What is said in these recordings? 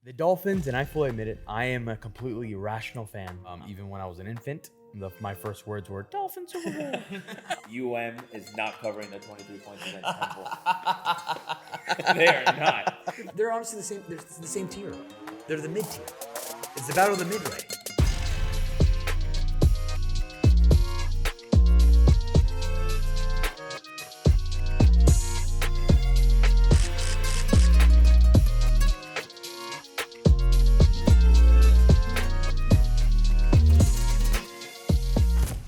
The Dolphins, and I fully admit it, I am a completely irrational fan. Even when I was an infant, my first words were Dolphins Super Bowl. is not covering the 23 points against Temple. They are not. They're honestly the same. They're the same tier. They're the mid tier. It's the battle of the midway.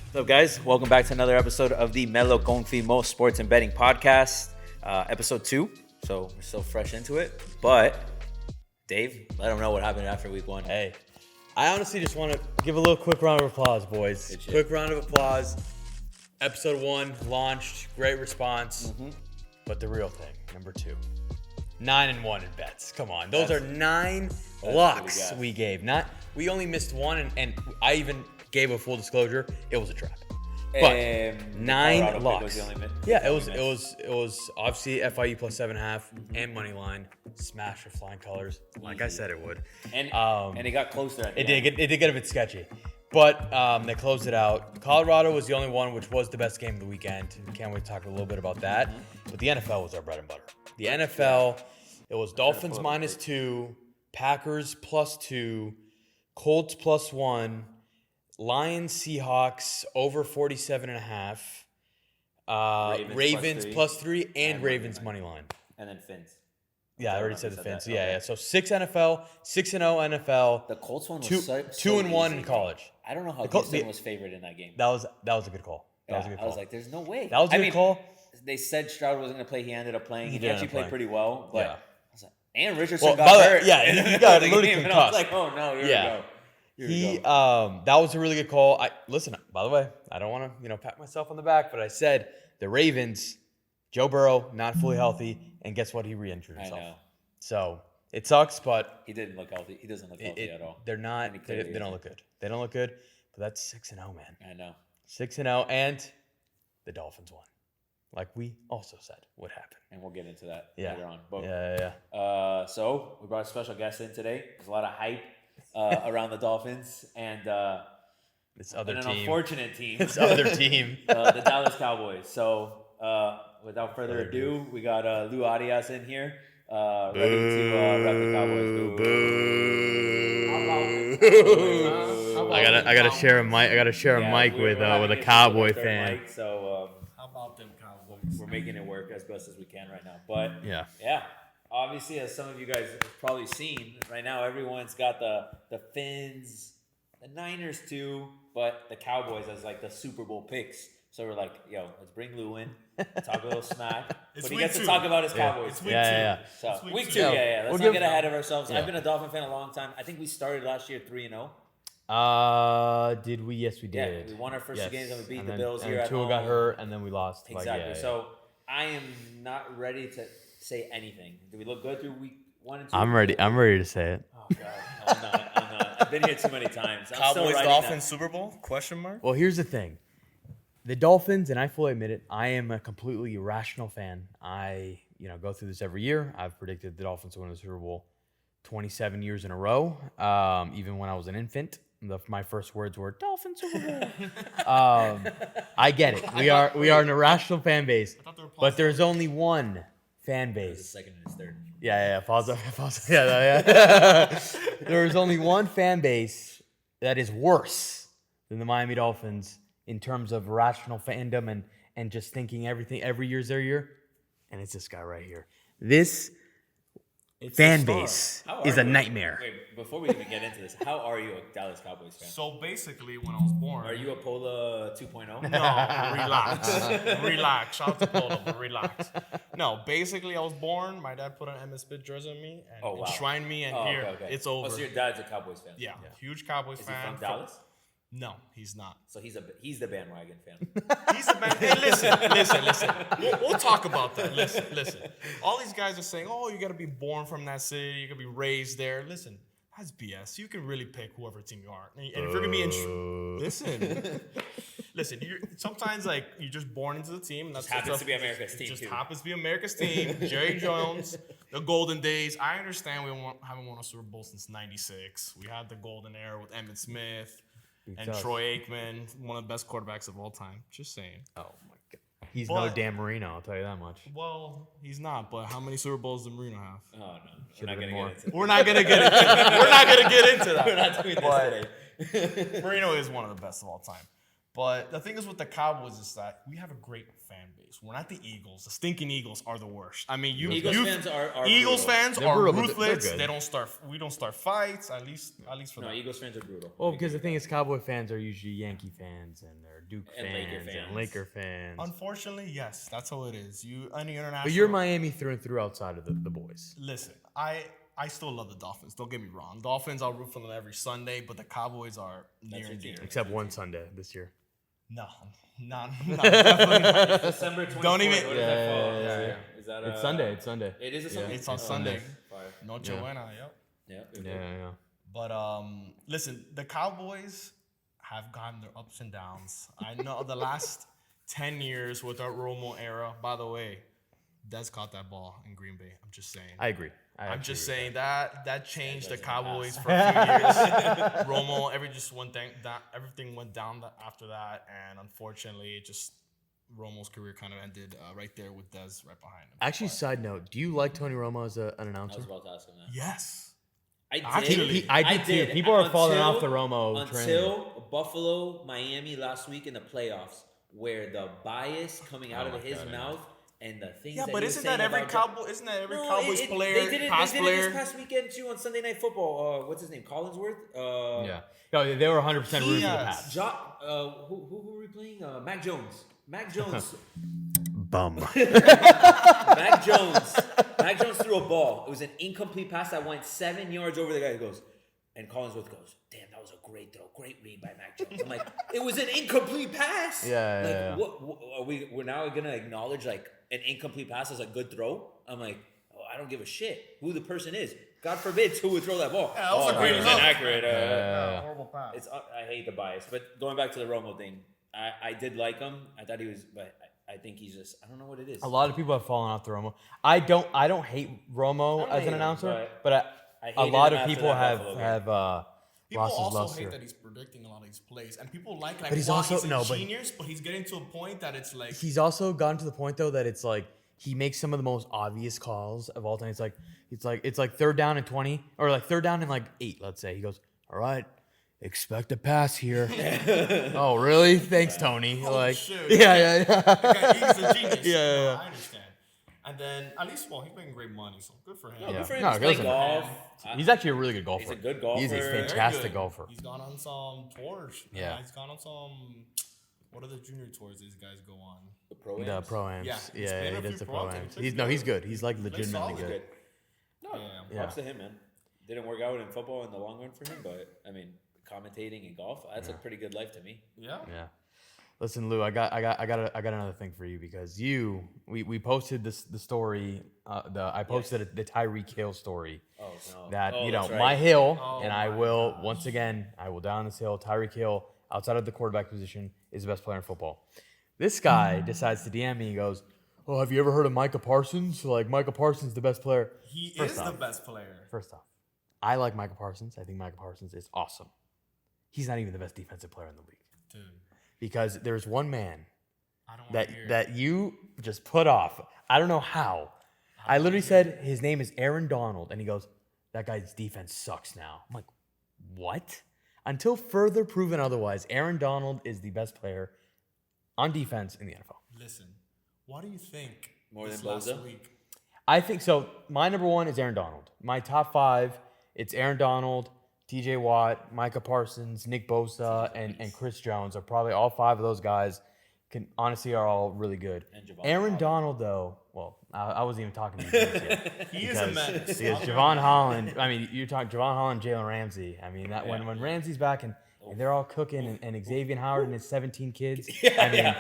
What's up, guys? Welcome back to another episode of the Lo Confirmo Sports and Betting Podcast, episode 2. So we're still fresh into it. But, Dave, let them know what happened after week 1. Hey, I honestly just want to give a little quick round of applause, boys. Quick round of applause. Episode 1 launched, great response. But the real thing, number 2, 9-1 in bets. Come on, those are 9 locks we gave. We only missed one, and I even gave a full disclosure. It was a trap. But 9 locks. Yeah, it was obviously FIU plus 7.5 and money line. Smash for flying colors, like I said it would. And it got closer. It did get a bit sketchy, but they closed it out. Colorado was the only one, which was the best game of the weekend. We can't wait to talk a little bit about that. But the NFL was our bread and butter. The NFL, it was Dolphins -2, Packers +2, Colts +1. Lions, Seahawks over 47.5. Ravens +3 and Ravens money line. And then Fins. Yeah, I already said the Fins. Yeah. So 6 NFL, 6-0 NFL. The Colts one was 2-1 in college. I don't know how Houston was favored in that game. That was a good call. I was like, there's no way. That was a good call. They said Stroud wasn't going to play. He ended up playing. He actually played pretty well. But I was like, and Richardson got hurt. Yeah, he got literally concussed. And I was like, oh no, here we go. That was a really good call. Listen, by the way, I don't want to, pat myself on the back, but I said the Ravens, Joe Burrow, not fully healthy, and guess what? He re-injured himself. I know. So it sucks, but he didn't look healthy. He doesn't look healthy at all. They're not. They don't look good. They don't look good. But that's 6-0, man. I know. 6-0, and the Dolphins won, like we also said would happen. And we'll get into that later on. But, yeah. So we brought a special guest in today. There's a lot of hype around the Dolphins and an unfortunate team. This other team, the Dallas Cowboys. So without further ado, we got Louis Arias in here, ready to rep the Cowboys. I gotta share a mic. I gotta share a mic with a Cowboy fan. Mic, so how about them Cowboys? We're making it work as best as we can right now. But yeah. Obviously, as some of you guys have probably seen, right now everyone's got the Fins, the Niners too, but the Cowboys as like the Super Bowl picks. So we're like, yo, let's bring Lou in, talk a little smack. But he gets to talk about his Cowboys. It's week 2. So week 2, Let's not get ahead of ourselves. I've been a Dolphin fan a long time. I think we started last year 3-0. Did we? Yes, we did. Yeah, we won our first 2 games and we beat the Bills here at home. Tua got hurt, and then we lost. Exactly. So I am not ready to say anything. Do we look good through week 1 and 2? I'm ready to say it. Oh God, I'm not. I've been here too many times. Cowboys Dolphins Super Bowl? ? Well, here's the thing. The Dolphins, and I fully admit it, I am a completely irrational fan. I, go through this every year. I've predicted the Dolphins to win the Super Bowl 27 years in a row. Even when I was an infant, my first words were Dolphins Super Bowl. I get it. We are an irrational fan base, but there's only one fan base. The second and third. Yeah. Pause. Yeah. There's only one fan base that is worse than the Miami Dolphins in terms of rational fandom and just thinking everything every year's their year, and it's this guy right here. This fan base is a nightmare. Wait, before we even get into this, how are you a Dallas Cowboys fan? So basically, when I was born... Are you a Pola 2.0? No, relax. Shout out to Pola, but relax. No, basically, I was born. My dad put an Emmitt Smith jersey on me and enshrined me, and it's over. So your dad's a Cowboys fan? Yeah. Huge Cowboys fan. Is he from Dallas? No, he's not. So he's the bandwagon fan. He's the bandwagon. Hey, listen. We'll talk about that. Listen. All these guys are saying, oh, you got to be born from that city. You got to be raised there. Listen, that's BS. You can really pick whoever team you are. And if you're going to be Listen, sometimes you're just born into the team. And Just happens to be America's team. Happens to be America's team. Jerry Jones. the golden days. I understand haven't won a Super Bowl since '96. We had the golden era with Emmitt Smith and Troy Aikman, one of the best quarterbacks of all time. Just saying. Oh my God. He's no Dan Marino, I'll tell you that much. Well, he's not. But how many Super Bowls did Marino have? Oh no, we're not gonna get into that. We're not gonna get into that. We're not gonna get into that. We're not doing this today. Marino is one of the best of all time. But the thing is with the Cowboys is that we have a great fan base. We're not the Eagles. The stinking Eagles are the worst. I mean, Eagles fans are ruthless. We don't start fights. At least for no, Eagles fans are brutal. Well, because the thing is, Cowboy fans are usually Yankee fans and they're Duke And fans Laker fans. and Laker fans. Unfortunately, yes, that's how it is. Any international. But you're Miami through and through outside of the boys. Listen, I still love the Dolphins. Don't get me wrong. Dolphins, I'll root for them every Sunday, but the Cowboys are near and dear. Except one Sunday this year. No, definitely not. December 24th. Don't even. What does that fall? Yeah. Is that It's Sunday. It's Sunday. It is a Sunday. It's on Sunday. Fire. Noche buena, yep. Yeah. But listen, the Cowboys have gotten their ups and downs. I know the last 10 years with our Romo era. By the way, Dez caught that ball in Green Bay. I'm just saying. I agree. I'm just saying that changed the Cowboys for a few years. Romo, everything went down after that, and unfortunately, Romo's career kind of ended right there with Dez right behind him. Actually, side note, do you like Tony Romo as an I announcer? was about to ask him that. Yes. I did. I did too. People are falling off the Romo train. Until Buffalo, Miami last week in the playoffs, where the bias coming out of his mouth and the things. Yeah, that but he was isn't that saying every about Cowboy? Isn't that every Cowboys player, They did it player? this past weekend too on Sunday Night Football. What's his name? Collinsworth. Yeah. No, they were 100% rooting for the Yes. Pats. Who were we playing? Mac Jones. Mac Jones. Bum. Mac Jones threw a ball. It was an incomplete pass that went 7 yards over the guy. He goes, and Collinsworth goes, "Damn, that was a great throw, great read by Mac Jones." I'm like, it was an incomplete pass. Yeah. What are we're now gonna acknowledge like an incomplete pass as a good throw? I'm like, I don't give a shit who the person is. God forbid who would throw that ball. Yeah, that was a great it was look. inaccurate. Horrible pass. I hate the bias. But going back to the Romo thing, I did like him. I thought he was, but I think he's just, I don't know what it is. A lot of people have fallen off the Romo. I don't hate Romo as an announcer, but a lot of people have People lost his also luster. hate that he's predicting a lot of these plays, and people like But he's wow, also he's a genius, but he's getting to a point that it's like He's also gotten to the point though that it's like he makes some of the most obvious calls of all time. It's like third down and 20 or like third down and like 8, let's say. He goes, "All right, expect a pass here." Oh, really? Thanks, Tony. shit. Yeah. he's a genius. Yeah. I understand. And then at least, well, he's making great money, so good for him. No, good for him. No, He's playing listen, golf. He's actually a really good golfer. He's a good golfer. He's a Very fantastic good. golfer. He's gone on some tours. Yeah. He's gone on some. What are the junior tours these guys go on? The pro The pro-ams. Yeah, he's Yeah, playing he a does few the pro-ams. pro-ams. He's He's good. He's like legitimately solid. good. No, Yeah. props to him, man. Didn't work out in football in the long run for him, but I mean, commentating in golf, that's a pretty good life to me. Yeah. Yeah. Listen, Lou, I got another thing for you because we posted the story. I posted the Tyreek Hill story. Oh no. That that's right. my hill, Oh, and I my will gosh. once again I will die on this hill. Tyreek Hill, outside of the quarterback position, is the best player in football. This guy decides to DM me and goes, "Oh, have you ever heard of Micah Parsons? Like Micah Parsons, the best player." He First is off. the best player. First off, I like Micah Parsons. I think Micah Parsons is awesome. He's not even the best defensive player in the league Dude, because there's one man I don't want to hear that you just put off. I don't know how. I literally said his name is Aaron Donald, and he goes, "That guy's defense sucks now." I'm like, what? Until further proven otherwise, Aaron Donald is the best player on defense in the NFL. Listen, what do you think More this than last Boza? week? I think so. My number one is Aaron Donald. My top 5, it's Aaron Donald, TJ Watt, Micah Parsons, Nick Bosa, and Chris Jones are probably all 5 of those guys honestly are all really good. And Javon Aaron Holland. Donald, though, well, I wasn't even talking to you yet. He is a menace. Because Javon Holland, I mean, you're talking Javon Holland, Jalen Ramsey. I mean, that when Ramsey's back and they're all cooking, and Xavier Howard and his 17 kids. I mean,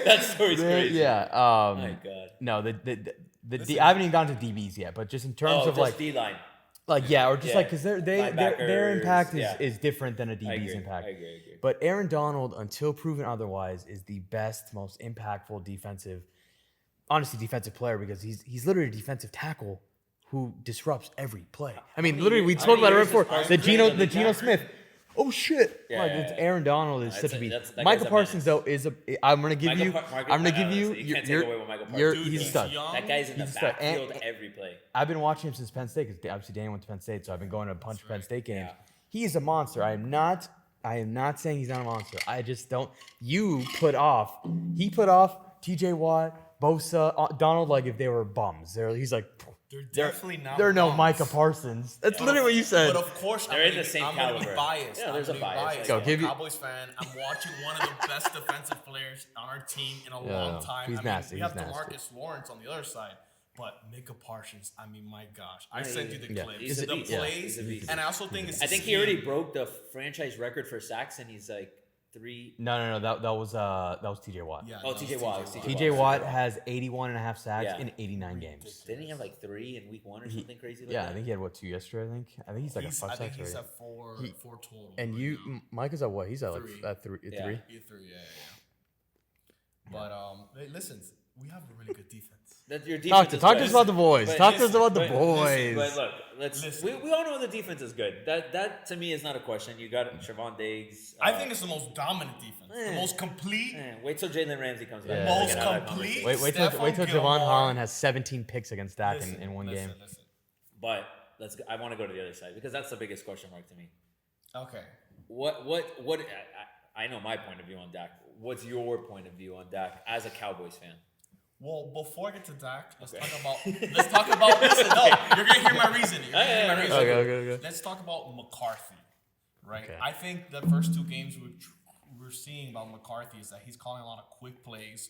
That story's crazy. yeah. Oh my God. No, I haven't even gotten to DBs yet, but just in terms of like D-line. or just Yeah. like because their Linebackers, impact yeah. is different than a I DB's agree. impact. I agree. But Aaron Donald, until proven otherwise, is the best, most impactful defensive honestly defensive player because he's literally a defensive tackle who disrupts every play. I mean, literally, we spoke about it right before. The Geno Smith. Oh shit! Yeah, Like, yeah, it's yeah. Aaron Donald is No, such it's a a- beast. that's- that guy's Michael a Parsons menace. though is a. I'm gonna give you. I I'm gonna give know, you. you can't take away what Michael You're, Parsons he's a does. stud. young. That guy's in the He's a stud. backfield And- every play. I've been watching him since Penn State because obviously Danny went to Penn State, so I've been going to a bunch of Penn State games. Yeah. He's a monster. I am not saying he's not a monster. I just don't. He put off T.J. Watt, Bosa, Donald like if they were bums. He's like. They're definitely not. They're no bums. Micah Parsons. That's literally what you said. But of course, They're in the same I'm gonna caliber. be biased. Yeah, there's I'm a gonna be bias. biased. Go, I'm give a you- Cowboys fan. I'm watching one of the best defensive players on our team in a long time. He's nasty, We have he's nasty. DeMarcus Lawrence on the other side. But Micah Parsons, I mean, my gosh. I Yeah, sent you the yeah. clips. He's a The beast. Yeah, plays. he's a beast. And I also think it's I think he already broke the franchise record for sacks, and he's like 3. No. That was T.J. Watt. Yeah, Oh, that T.J. was Watt. T.J. T.J. Watt has 81 and a half sacks Yeah. in 89 games. Didn't he have like 3 in week 1 or something crazy like Yeah, that? I think he had 2 yesterday. I think he's like a 5 I think sacks he's already. at four total. And right you, now. Mike is at what? He's at like Three. at three. Yeah. Three. E3, yeah. But hey, listen, we have a really good defense. That your Talk defense to is us good. about the boys. But Talk to us listen, about the but boys. But look, Listen. we all know the defense is good. That to me is not a question. You got Trevon Diggs. I think it's the most dominant defense, the most complete, Wait till Jalen Ramsey comes back. Yeah. We'll most get out of that complete. conversation. Wait till Stephon Javon Gilmore. Holland has 17 picks against Dak Listen, in one listen, game. Listen. But I want to go to the other side because that's the biggest question mark to me. Okay. What? I know my point of view on Dak. What's your point of view on Dak as a Cowboys fan? Well, before I get to Dak, let's talk about. Listen, no, you're gonna hear my reasoning. You're gonna hear my reasoning. Okay. Let's talk about McCarthy, right? Okay. I think the first 2 games we're seeing about McCarthy is that he's calling a lot of quick plays.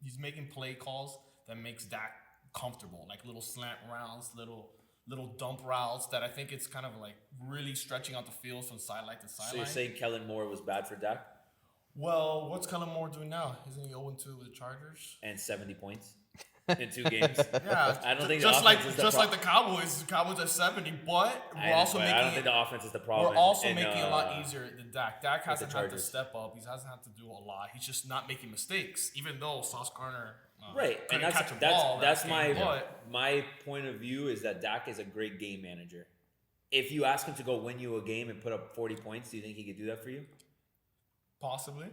He's making play calls that makes Dak comfortable, like little slant routes, little dump routes that I think it's kind of like really stretching out the field from sideline to So sideline. you're saying Kellen Moore was bad for Dak Well, what's Kellen Moore doing now? Isn't he 0-2 with the Chargers? and 70 points in 2 games? Yeah, I don't think just the like offense is the just like the Cowboys. The Cowboys are 70, but I we're also don't making think the offense is the problem. we're also in, making it a lot easier than Dak. Dak hasn't had to Chargers. step up. He hasn't had to do a lot. He's just not making mistakes, even though Sauce Gardner Right, and couldn't catch a ball. that's last game, but my point of view is that Dak is a great game manager. If you ask him to go win you a game and put up 40 points, do you think he could do that for you? possibly.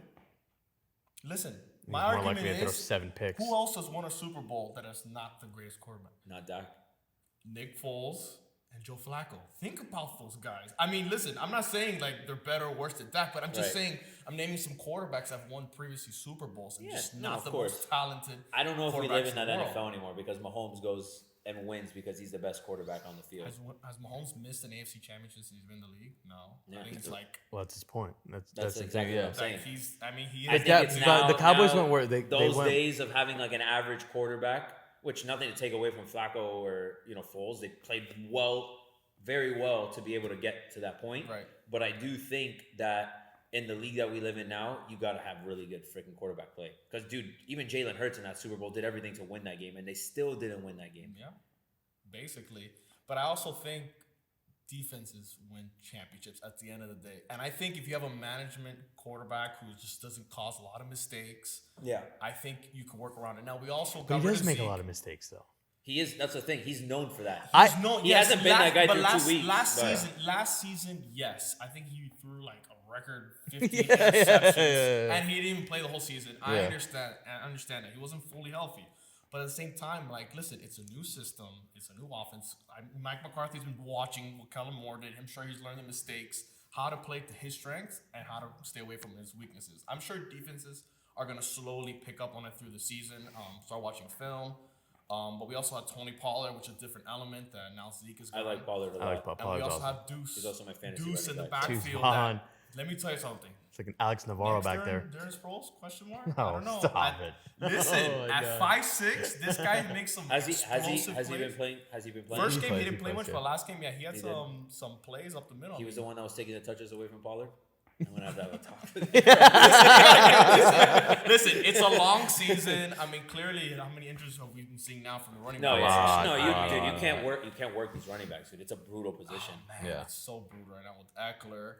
Listen, He's my more argument likely to throw is 7 picks. who else has won a Super Bowl that is not the greatest quarterback? Not Dak. Nick Foles and Joe Flacco. Think about those guys. I mean, listen, I'm not saying like they're better or worse than Dak, but I'm just Right. saying I'm naming some quarterbacks that have won previously Super Bowls and Yeah, just no, not of the course. most talented. I don't know if we quarterbacks live in that the world. NFL anymore because Mahomes goes and wins because he's the best quarterback on the field. Has Mahomes missed an AFC championship since he's been in the league? No. Yeah. I think it's like Well, that's his point. That's exactly what I'm saying. like he's. I mean, he I is. think that- it's but now, the Cowboys now went where they those went- days of having like an average quarterback, which nothing to take away from Flacco or Foles. They played very well to be able to get to that point. Right. But I do think that in the league that we live in now, you got to have really good freaking quarterback play. Because dude, even Jalen Hurts in that Super Bowl did everything to win that game, and they still didn't win that game. Yeah, basically. But I also think defenses win championships at the end of the day. And I think if you have a management quarterback who just doesn't cause a lot of mistakes, Yeah. I think you can work around it. Now, we also But got he rid does of make a Zeke. lot of mistakes, though. He is. That's the thing. He's known for that. He hasn't been that guy through 2 weeks, Last season, yes. I think he threw like a record 15 Yeah, interceptions. yeah. And he didn't even play the whole season. I Yeah. understand that. He wasn't fully healthy. But at the same time, like, listen, it's a new system. It's a new offense. Mike McCarthy's been watching what Kellen Moore did. I'm sure he's learned the mistakes, how to play to his strengths, and how to stay away from his weaknesses. I'm sure defenses are going to slowly pick up on it through the season, start watching film. But we also have Tony Pollard, which is a different element that now Zeke is I gone. like Pollard a lot. I like And we Pollard's also awesome. have Deuce. He's also my fantasy Deuce in the running back. backfield. Deuce that- let me tell you something. It's like an Alex Navarro back there. Darren Sproles? Question mark? No, I don't know. stop it. Listen, Oh my at God. 5'6", this guy makes some Has he explosive been plays. playing? Has he been playing? First He game plays, he didn't he play plays, much, yeah. but last game, yeah, he had He did. some plays up the middle. He was the one that was taking the touches away from Pollard. I'm gonna have to have a talk with Listen, it's a long season. I mean, clearly, how many injuries have we been seeing now from the running No, backs? you can't work. You can't work these running backs, dude. It's a brutal position. Man, Yeah. it's so brutal right now with Eckler,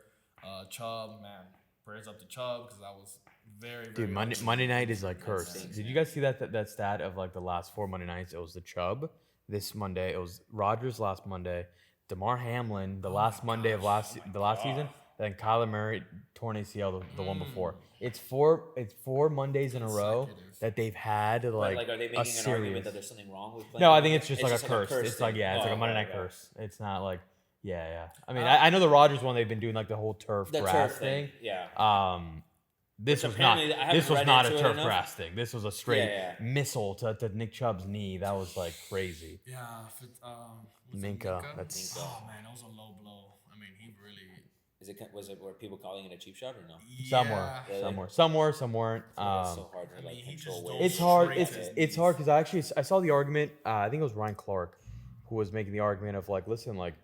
Chubb. Man, prayers up to Chubb because that was Very, very. Dude, Monday night is like cursed. Did you guys see that stat of like the last 4 Monday nights? It was the Chubb this Monday. It was Rodgers last Monday. DeMar Hamlin the last Monday of last season. Then Kyler Murray torn ACL the one before. It's four Mondays in a row that they've had like are they a making an serious. argument that there's something wrong with playing? No, I think it's just like a like curse. It's like thing. it's like a Monday night okay. curse. It's not like yeah. I mean, I know the Rodgers one. They've been doing like the whole turf The grass turf thing. Yeah. This Which was not. apparently I haven't This was read not a into it turf enough. grass thing. This was a straight Yeah. missile to Nick Chubb's knee. That was like crazy. Yeah. Was it Minka, that's- Oh man, that was a low blow. I mean, he really. Was it were people calling it a cheap shot or no? Some weren't. That's so hard to I mean, he control just weight. It's hard. Straight It's hard because I saw the argument. I think it was Ryan Clark who was making the argument of like, listen, like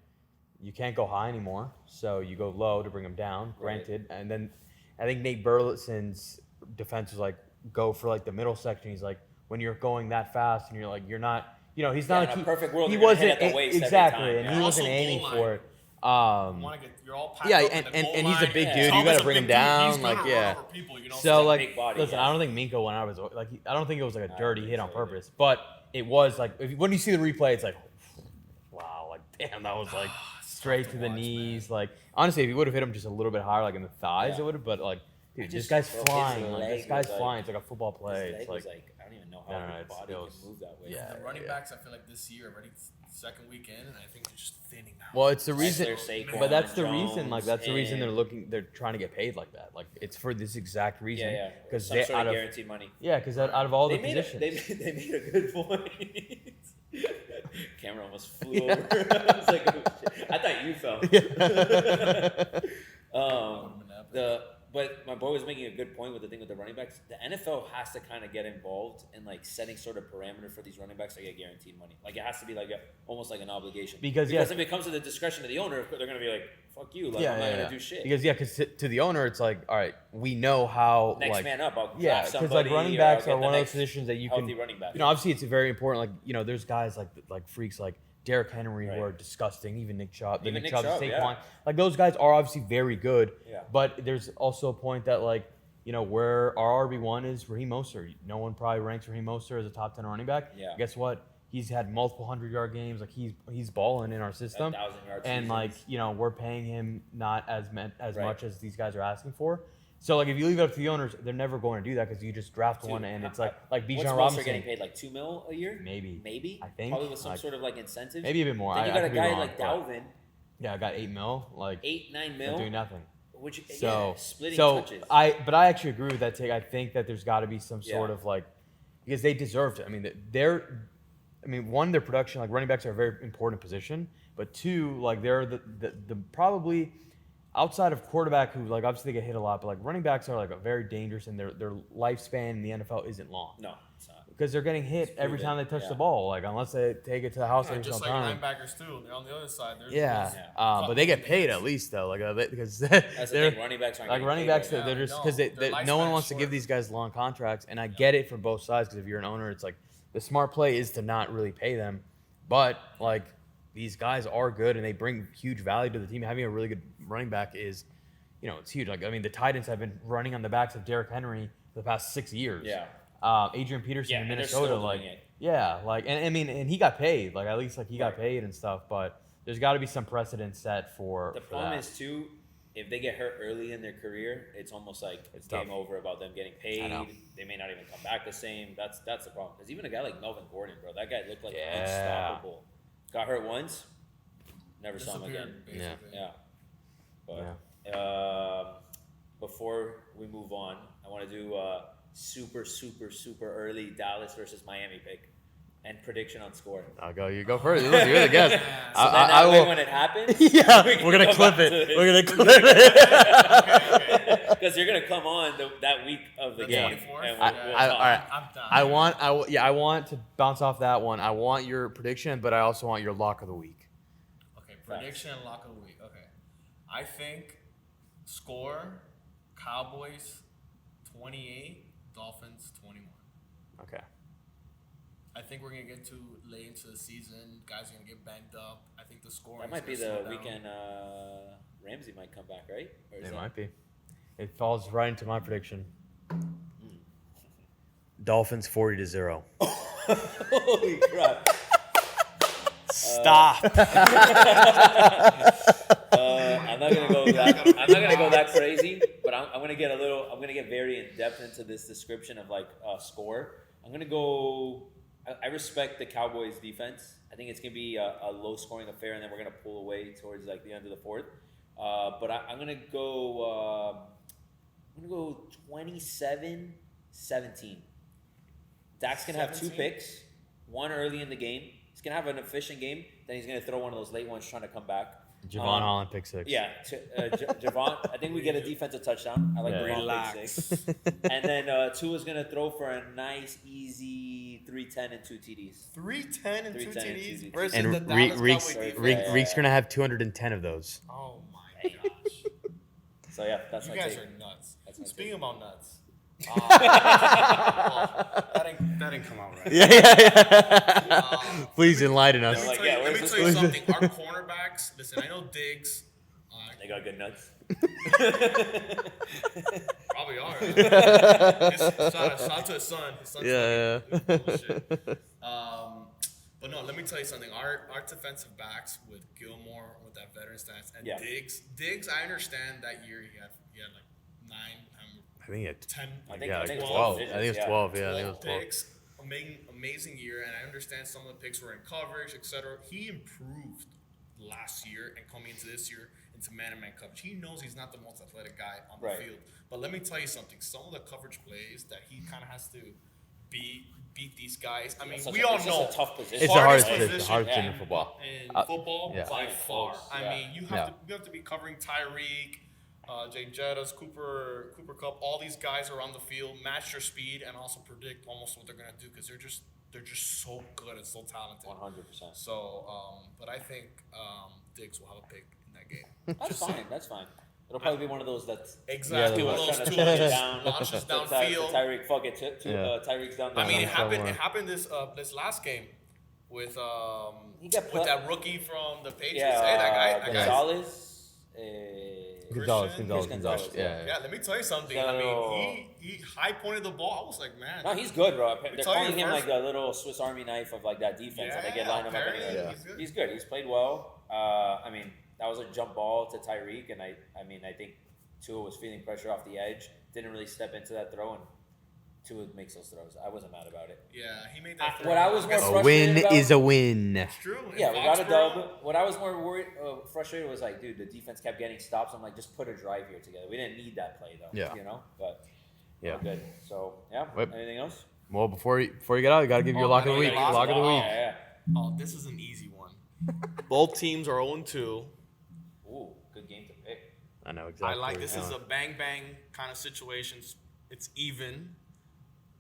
you can't go high anymore, so you go low to bring him down. Granted, and then I think Nate Burleson's defense was like, go for like the middle section. He's like, when you're going that fast and you're not, he's not. in a perfect world, he you're gonna wasn't hit at the waist every exactly, time, and yeah. he wasn't Also aiming goal for it. You're all packed Yeah, up at the goal and he's a line. big Yeah. dude. You Thomas got a to bring him big dude. down, He's like gonna yeah. run over people, So a like, big body, listen, yeah. I don't think Minka went out of his like. I don't think it was like a dirty hit on purpose, but it was like when you see the replay, it's like, wow, like damn, that was like straight to the watch, knees. Like honestly, if he would have hit him just a little bit higher, like in the thighs, Yeah. it would have. But like, dude, this just- guy's bro, his flying. Like, leg this guy's was, like- flying. It's like a football play. His leg It's was like, like I don't even know No, how no, his it's- body it was- can move that way. yeah. The running backs, I feel like this year already second weekend, and I think they're just thinning out. well, it's the reason. Eckler, Saquon, But that's the Jones, reason. Like that's the reason and- they're trying to get paid like that. Like it's for this exact reason. Yeah, Because some they sort out of of guaranteed money. because out of all the They made, positions. they made a good point. Camera almost flew over. I was like, oh, shit. I thought you fell. But my boy was making a good point with the thing with the running backs. The NFL has to kind of get involved in like setting sort of parameter for these running backs to get guaranteed money. Like it has to be like almost like an obligation. Because if it comes to the discretion of the owner, they're gonna be like, "Fuck you!" Like I'm not gonna do shit. Because to the owner, it's like, all right, we know how Next like man up. I'll yeah, draft because like somebody, running or backs I'll get are the one of those next positions that you healthy can running back. obviously it's very important. Like there's guys like freaks like Derrick Henry who are disgusting. Even Nick Chubb, Even Nick Chubb, Chubb, Saquon, yeah. like those guys are obviously very good. Yeah. But there's also a point that like where our RB1 is Raheem Mostert. No one probably ranks Raheem Mostert as a top 10 running back. Yeah. Guess what? He's had multiple 100-yard games. Like he's balling in our system. 1,000-yard And seasons. like we're paying him not as Right. much as these guys are asking for. So like if you leave it up to the owners, they're never going to do that because you just draft one and it's like Bijan What's Robinson. Mostert getting paid like $2 million a year? Maybe. I think. Probably with some Like, sort of like incentive. maybe a bit more. Then you I got a could be guy wrong, like but- Dalvin, Yeah, I got $8 million. Like 8-9 they're mil, doing nothing. which So splitting so touches. I actually agree with that take. I think that there's got to be some sort of like because they deserved it. I mean one, their production, like running backs are a very important position, but two, like they're the probably outside of quarterback who like obviously they get hit a lot, but like running backs are like a very dangerous and their lifespan in the NFL isn't long. No, it's not. Because they're getting hit every proven, time they touch yeah. the ball, like unless they take it to the house every just single like time. linebackers too. They're on the other side. They're Yeah, just- but they get paid at least though, like because That's the they're thing. Running backs aren't like getting running paid backs. right now. They're just No, because their no one lifespan's wants to give short. these guys long contracts, and I get it from both sides. Because if you're an owner, it's like the smart play is to not really pay them, but like these guys are good and they bring huge value to the team. Having a really good running back is, it's huge. Like I mean, the Titans have been running on the backs of Derrick Henry for the past 6 years. Yeah. Adrian Peterson Yeah, in and they're Minnesota, still like doing it. yeah, like and I mean, and he got paid, like at least like he got Right. paid and stuff. But there's got to be some precedent set for The for problem that. is too, if they get hurt early in their career, it's almost like it's game tough. over about them getting paid. know. They may not even come back the same. That's the problem. Because even a guy like Melvin Gordon, bro, that guy looked like Yeah. unstoppable. Got hurt once, never saw him again. Disappeared, basically. Yeah. But before we move on, I want to do super early Dallas versus Miami pick and prediction on score. I'll go. You go first. You're the guest. So then that way when it happens, Yeah, we can we're gonna go clip back it. to We're this. gonna clip it. Because you're gonna come on that week of the The game. 24th? And I, we'll all talk. right. I'm done. I want to bounce off that one. I want your prediction, but I also want your lock of the week. Okay, prediction and lock of the week. Okay. I think score Cowboys 28, Dolphins 21. Okay. I think we're going to get too late into the season. Guys are going to get banged up. I think the scoring That might be is gonna the slow down. weekend. Ramsey might come back, right? Or is It that- might be. It falls right into my prediction. Dolphins 40-0. Holy crap! Stop. I'm not gonna go that. I'm not gonna go that crazy, but I'm gonna get a little. I'm gonna get very in depth into this description of like score. I'm gonna go. I respect the Cowboys defense. I think it's gonna be a low scoring affair, and then we're gonna pull away towards like the end of the fourth. But I'm gonna go. I'm gonna go 27-17. Dak's gonna have 2 picks, one early in the game. He's gonna have an efficient game. Then he's gonna throw one of those late ones trying to come back. Javon Holland pick 6. Yeah, Javon. I think we get a defensive touchdown. I like Javon pick 6. And then Tua's gonna throw for a nice, easy 310 and 2 TDs. 310 and 2 TDs versus And the Dallas Cowboys defense. Reek's going to have 210 of those. Oh my gosh. So yeah, that's You my guys take. are nuts. That's my Speaking take. about nuts. That didn't come out right. Please enlighten us. Like, Let where's me this tell you going? something. Our cornerbacks, listen, I know Diggs. They got good nuts. Probably are. Shout out to his son. His son's Yeah. bullshit. But no, let me tell you something. Our defensive backs with Gilmore, with that veteran stance, and Diggs, I understand that year he had like 9, I think it. 10, I think 12. I think it was 12. Yeah, I think it 12 was 12. picks. Amazing year, and I understand some of the picks were in coverage, etc. He improved last year and coming into this year into man-to-man coverage. He knows he's not the most athletic guy on the field. But let me tell you something. Some of the coverage plays that he kind of has to beat these guys. I mean, we all know it's a tough position. It's the hardest position position, hardest position in football. in football by far. I mean, you have to be covering Tyreek, Jay Jettas, Cooper Kupp, all these guys are on the field, match their speed, and also predict almost what they're gonna do because they're just so good and so talented. 100%. So, but I think Diggs will have a pick in that game. That's fine. That's fine. It'll probably be one of those that's Exactly. Yeah, One of those trying to two push it launches down, downfield. Tyreek, fuck it. Tyreek's down. I mean, it somewhere. happened this last game with got that rookie from the Patriots. Yeah, Hey, that guy. Gonzalez. Gonzalez. Yeah, let me tell you something. I mean, he high pointed the ball. I was like, man. No, he's good, bro. They're tell you calling him first- like a little Swiss Army knife of like that defense, and they get lined him up. apparently Anyway. he's good. He's good. He's played well. I mean, that was a jump ball to Tyreek, and I think Tua was feeling pressure off the edge. Didn't really step into that throw, and Tua makes those throws. I wasn't mad about it. Yeah, he made that. What I was more A frustrated win about, is a win. It's true. Yeah, we got a Foxborough, dub. What I was more frustrated was like, dude, the defense kept getting stops. I'm like, just put a drive here together. We didn't need that play though. Yeah. You know, but Yeah. good. So yeah. Yep. Anything else? Well, before you get out, you got to give your lock of the week. Lock of the week. Yeah. Oh, this is an easy one. Both teams are 0-2. Ooh, good game to pick. I know exactly. I like what this you're is a doing. bang bang kind of situation. It's even.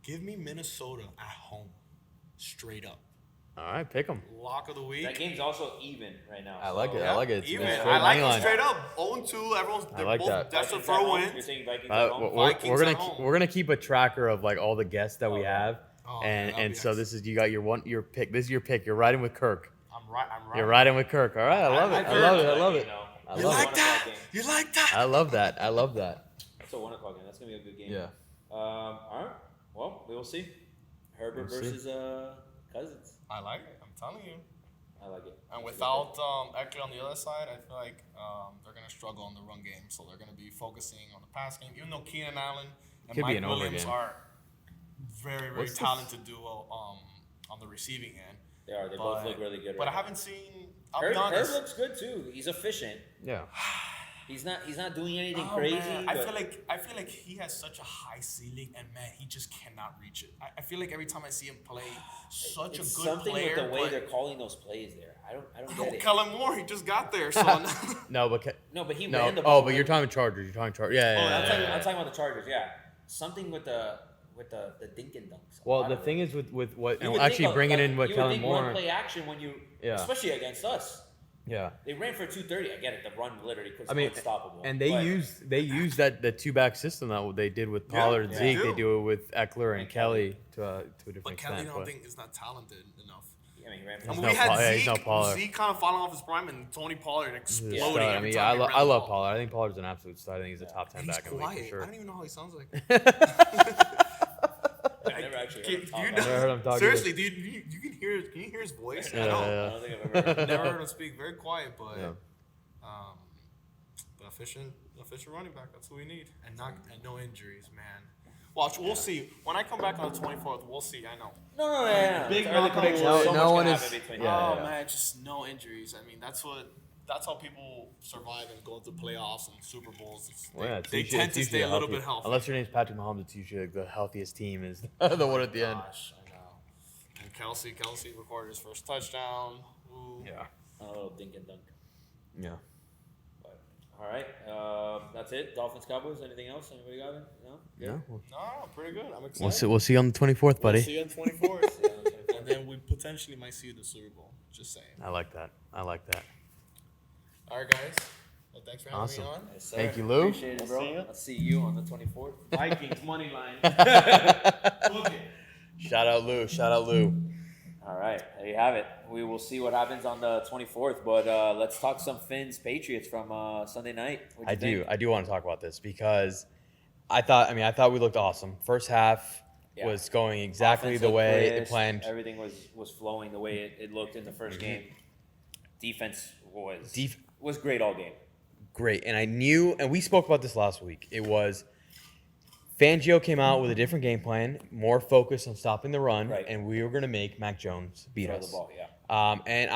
Give me Minnesota at home, straight up. All right, pick them. Lock of the week. That game's also even right now. I like it. Yeah, I like it. It's even. straight I like money it line. straight up. 0-2. Everyone's they're like both that. desperate Vikings for at a home? win. You're saying Vikings at home? Vikings We're at gonna home. we're gonna keep a tracker of like all the guests that we have, Oh, and that'll be so nice. this is you got your pick. This is your pick. You're riding with Kirk. I'm right. You're riding with Kirk. All right, I love it. I love it. I love it. I You love like it. that? You like that? I love that. I love that. That's a 1 o'clock game. That's gonna be a good game. Yeah. All right. Well, we will see. Herbert We'll see. versus Cousins. I like it. I'm telling you. I like it. And without actually on the other side, I feel like they're gonna struggle on the run game. So they're gonna be focusing on the pass game. Even though Keenan Allen and Could be Mike an over Williams game. are very What's the talented duo on the receiving end. They are. They both look really good. But right I haven't seen. I'll be now. Herb honest. looks good too. He's efficient. Yeah. He's not doing anything Oh, crazy. man. I but- feel like he has such a high ceiling, and man, he just cannot reach it. I feel like every time I see him play, such it's a good something player. with the way but they're calling those plays there. I don't get it. Kellen Moore, he just got there, so No, but No, but he no. ran the ball. Oh, but you're talking Chargers. You're talking Chargers. Yeah. Oh, Yeah. I'm, yeah, talking, yeah, I'm talking about the Chargers. Yeah, something with the dink and dunks. Well, I the don't thing know. is with what You and would actually think, bringing like, in what you would Kellen think Moore. run play action when you, Yeah. especially against us. Yeah. They ran for 230. I get it. The run literally was I mean, unstoppable. and they But- use that the 2-back system that they did with Pollard and they Zeke. do. They do it with Eckler and And Kelly to a different but Kelly, I extent. don't But think is not talented enough. I mean, he ran for I mean, no we had Pollard. Yeah, he's no Zeke, Pollard. Zeke kind of falling off his prime, and Tony Pollard he's a exploding. stud. I every mean, time he ran I the love ball. Pollard. I think Pollard's an absolute stud. I think he's a top 10 And he's back in the league quiet. for sure. I don't even know how he sounds like. I've never actually Never heard him talk seriously, dude, you can hear his voice? I know. I don't think I've ever heard him. Never heard him speak. Very quiet, but Yeah. efficient running back. That's what we need, and no injuries, man. Watch, we'll see. When I come back on the 24th, we'll see. I know. No. Big It's early knock on predictions. wood. So No much one can is- happen between yeah. Oh man, just no injuries. I mean, that's how people survive and go to playoffs and Super Bowls. They it's tend to usually stay a little healthy. bit healthy. Unless your name's Patrick Mahomes, it's usually like the healthiest team is the one at the end. Gosh, I know. And Kelsey recorded his first touchdown. Ooh. Yeah. A little dink and dunk. Yeah. But, all right. That's it. Dolphins, Cowboys. Anything else? Anybody got it? No? Good? No. No, pretty good. I'm excited. We'll see you on the 24th, buddy. We'll see you on 24th. And then we potentially might see you in the Super Bowl. Just saying. I like that. All right, guys. Well, thanks for having Awesome. me on. Yes, sir. Thank you, Lou. Appreciate it, bro. See ya. I'll see you on the 24th. Vikings money line. Shout out Lou. All right, there you have it. We will see what happens on the 24th, but let's talk some Fins Patriots from Sunday night. What'd you think? I do want to talk about this because I thought we looked awesome. First half Yeah. was going exactly Offense the looked way crisp. it planned. Everything was flowing the way it looked in the first game. Defense was great all game. Great. And I knew, and we spoke about this last week. It was Fangio came out with a different game plan, more focused on stopping the run, Right. and we were going to make Mac Jones beat Throw us. the ball, yeah. And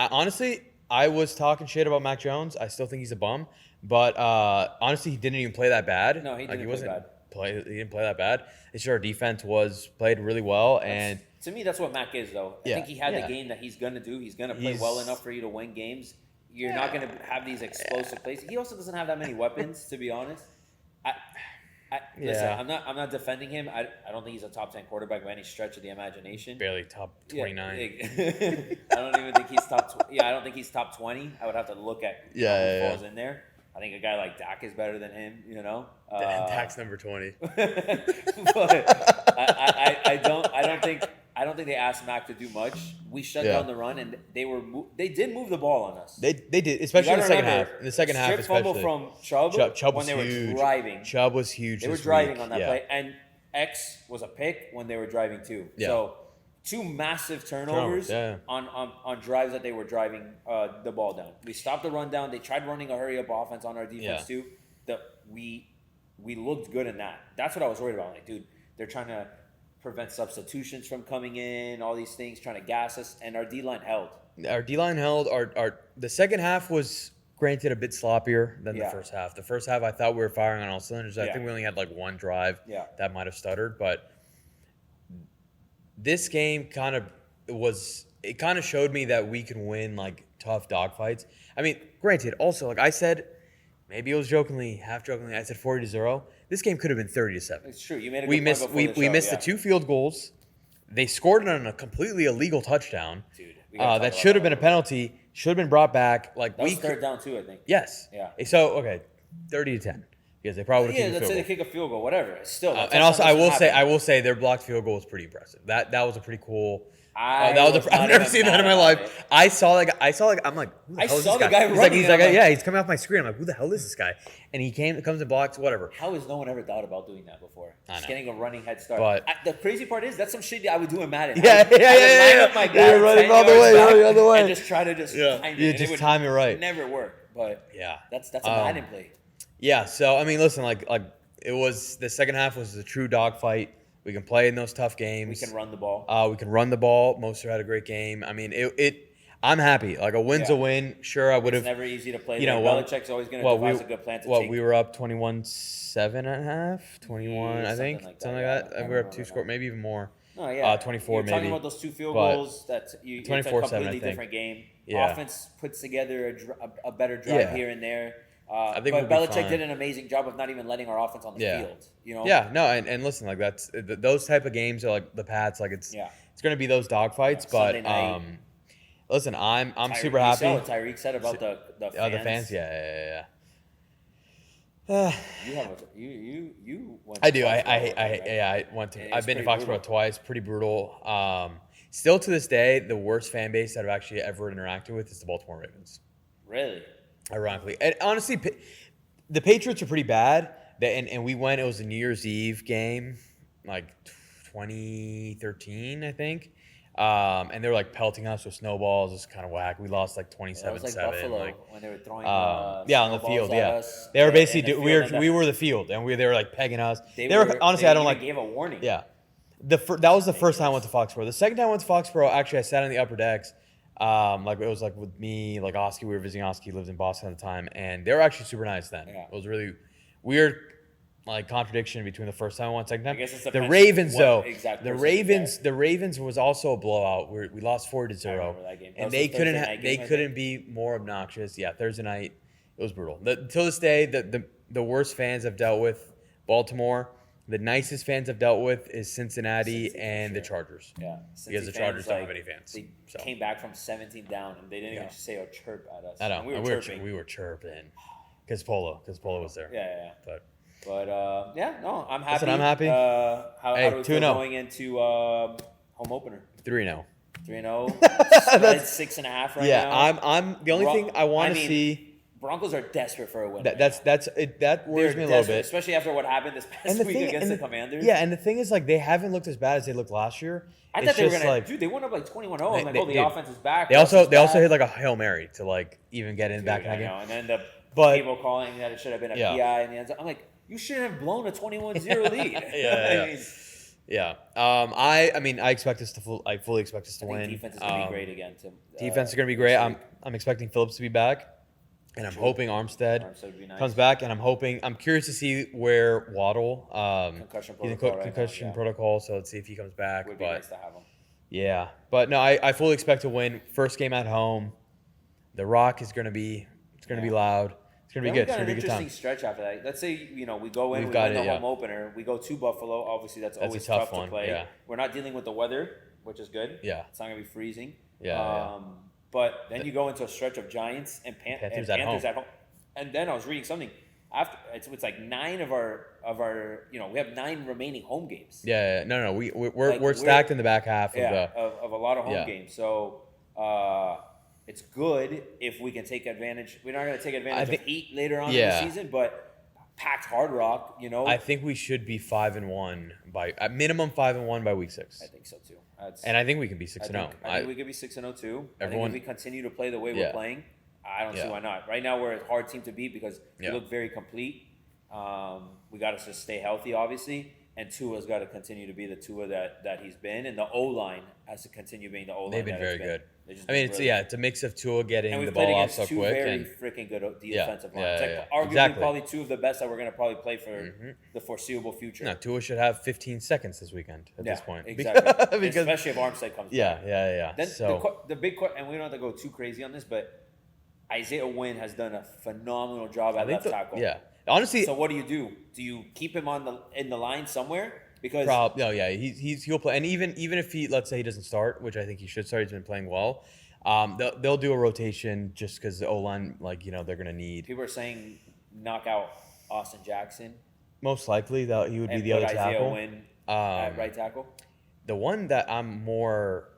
I was talking shit about Mac Jones. I still think he's a bum, but honestly, he didn't even play that bad. No, he didn't play bad. He didn't play that bad. It's just our defense played really well, and To me, that's what Mac is, though. I Yeah, think he had yeah. the game that he's going to do. He's going to play He's- well enough for you to win games. You're not going to have these explosive plays. He also doesn't have that many weapons, to be honest. Listen, Yeah. I'm not defending him. I don't think he's a top 10 quarterback by any stretch of the imagination. barely top 29. I don't even think he's top. I don't think he's top 20. I would have to look at who falls in there. I think a guy like Dak is better than him. You know, Tax number 20. but I don't think they asked Mac to do much. We shut Yeah. down the run, and they did move the ball on us. They did, especially You in the gotta second remember, half. In the second half, strip fumble especially. from Chubb, Chubb when was they huge. were driving. Chubb was huge. They were this driving week. on that Yeah. play, and X was a pick when they were driving too. Yeah. So two massive turnovers yeah. on drives that they were driving the ball down. We stopped the run down. They tried running a hurry up offense on our defense too. We looked good in that. That's what I was worried about. Like, dude, they're trying to prevent substitutions from coming in, all these things, trying to gas us, and our D-line held. Our D-line held. The second half was granted a bit sloppier than the Yeah. first half. The first half, I thought we were firing on all cylinders. I Yeah. think we only had like one drive Yeah. that might have stuttered, but this game kind of showed me that we can win like tough dogfights. I mean, granted, also like I said, maybe it was half jokingly, I said 40-0. This game could have been 30-7. It's true. You made a good We point missed before we the missed show, the two field goals. They scored it on a completely illegal touchdown. Dude, we gotta talk That about should have that been a a little penalty. Should have been brought back. Like That was we third down too, I think. Yes. Yeah. So okay, 30-10 because they probably would Yeah, have let's say they kicked kick a field goal, whatever. Still, that and also, touchdown I doesn't will happen. say their blocked field goal was pretty impressive. That was a pretty cool. I That was was I've not never even seen that in mad my about life. it. I saw I'm like, who the I hell is saw this the guy He's running, and I'm like- yeah, he's coming off my screen. I'm like, who the hell is this guy? And he comes and blocks, whatever. How has no one ever thought about doing that before? I Just know. getting a running head start. But- The crazy part is that's some shit that I would do in Madden. Yeah, I would line up my guy You're running 10 all the yards way, back running all the way. and just try to time it. Yeah, and just it would time it right. Never work, but Yeah. that's a Madden play. Yeah, so I mean, listen, like it was the second half was a true dogfight. We can play in those tough games. We can run the ball. We can run the ball. Moser had a great game. I mean, I'm happy. Like a win's Yeah. a win. Sure, I would It's have. never easy to play. You there. know, well- Belichick's always going to devise a good plan to take. we were up 21-7 at half, 21, Yeah, I think, something like that, something yeah. like that. I And we were up don't 2 remember score, now. maybe even more. Oh, yeah. 24 You're maybe. talking about those two field But goals. It's a 24-7, I completely think. different game. Yeah. Offense puts together a better drive Yeah. here and there. I think but we'll be Belichick fine. did an amazing job of not even letting our offense on the Yeah. field. You know? Yeah, no, and listen, like those type of games are like the Pats. Like it's Yeah. going to be those dogfights. Yeah, But Sunday night. listen, I'm super You happy. saw what Tyreek said about the fans. The fans, yeah. You have you went. I to do. Foxborough, right? I went to. It's I've been to pretty Foxborough brutal. twice. Pretty brutal. Still to this day, the worst fan base that I've actually ever interacted with is the Baltimore Ravens. Really? Ironically, and honestly, the Patriots are pretty bad. And we went. It was a New Year's Eve game, like 2013, I think. And they were like pelting us with snowballs. It's kind of whack. We lost like That was 27-7. like Buffalo when they were throwing Yeah, on the snowballs field. at Yeah, us. they were in basically the we field, and we were the field, and they were like pegging us. they honestly, they I don't even like. gave a warning. Yeah, that was the first time I went to Foxborough. The second time I went to Foxborough, actually, I sat in the upper decks. Like it was like with me, like Oski. We were visiting Oski. He lived in Boston at the time, and they were actually super nice then. Yeah. It was really weird, like contradiction between the first time I went, second time. I guess it's The depends Ravens what though, exact the person Ravens, is the Ravens was also a blowout. We lost 4-0, remember that game. That and was they the couldn't Thursday night they game, I couldn't be more obnoxious. Yeah, Thursday night, it was brutal. Till this day, the worst fans I've dealt with, Baltimore. The nicest fans I've dealt with is Cincinnati Cincy, for and the sure. Chargers. Yeah, Because the Cincy Chargers fans, don't like, have any fans. They So. came back from 17 down, and they didn't even say a chirp at us. I know. And we were chirping. We were chirping. Because Polo was there. Yeah. But Yeah, no, I'm happy. Listen, I'm happy. How Hey, do we feel 2-0. going into home opener? 3-0. 3-0. Spread 6.5 right Yeah, now. I'm the only thing I want to mean, see. Broncos are desperate for a win. That worries me a little bit. especially after what happened this past week against the Commanders. Yeah, and the thing is, like, they haven't looked as bad as they looked last year. I It's thought they were just, gonna. like, Dude, they went up like 21-0. I'm like, they- oh, the dude, offense is back. They the offense also is they also back. hit like a Hail Mary to like even get in back in I the game. know. And then the But- people calling that it should have been a Yeah. PI in the end zone. I'm like, you shouldn't have blown a 21-0 lead. Yeah. I mean, Yeah. I mean, I expect us to I fully expect us to I win. think defense is gonna be great again. Defense is gonna be great. I'm expecting Phillips to be back, and I'm hoping Armstead Armstead would be nice. comes back, and I'm curious to see where Waddle Concussion he's in protocol right now, concussion yeah. protocol. So let's see if he comes back. Would be But nice to have him. yeah, but no, I fully expect to win. First game at home. The Rock is gonna be be loud. It's gonna be Then good. we It's got gonna an be a good time. interesting stretch after that. Let's say we go in, We've we got win the it, yeah. home opener. We go to Buffalo. Obviously, that's a always tough tough one, to play. yeah. We're not dealing with the weather, which is good. Yeah. It's not gonna be freezing. Yeah. But then you go into a stretch of Giants and Panthers Panthers at home. And then I was reading something after it's like 9 of our we have 9 remaining home games. Yeah. No. We're Like, stacked in the back half Yeah, of of a lot of home Yeah. games. So it's good if we can take advantage. We're not going to take advantage think- of heat later on Yeah. in the season, but packed Hard Rock, I think we should be 5-1 by at minimum 5-1 by week 6. I think so too. And I think we can be I 6-0. think we could be 6-0 too. Everyone- I think if we continue to play the way Yeah. we're playing, I don't see Yeah. why not. Right now we're a hard team to beat because Yeah. we look very complete. We got to just stay healthy, obviously, and Tua's got to continue to be the Tua that he's been, and the O line has to continue being the O line. They've been that very it's good. They've just I mean, been it's brilliant. it's a mix of Tua getting And the we've played ball off against so 2 quick very and freaking good Yeah. defensive Yeah, lines. yeah, Like yeah. arguably Exactly. probably 2 of the best that we're going to probably play for the foreseeable future. no, Tua should have 15 seconds this weekend at Yeah, this point. exactly. because Especially if Armstead comes back. yeah. Then So the big and we don't have to go too crazy on this, but Isaiah Wynn has done a phenomenal job I at think left tackle. yeah. Honestly, So what do? Do you keep him in the line somewhere? Because he'll play, and even if let's say he doesn't start, which I think he should start, he's been playing well. They'll do a rotation just because the O line, they're gonna need people are saying knock out Austin Jackson most likely that he would be and the put other Isaiah tackle. Wynn at right tackle. The one that I'm more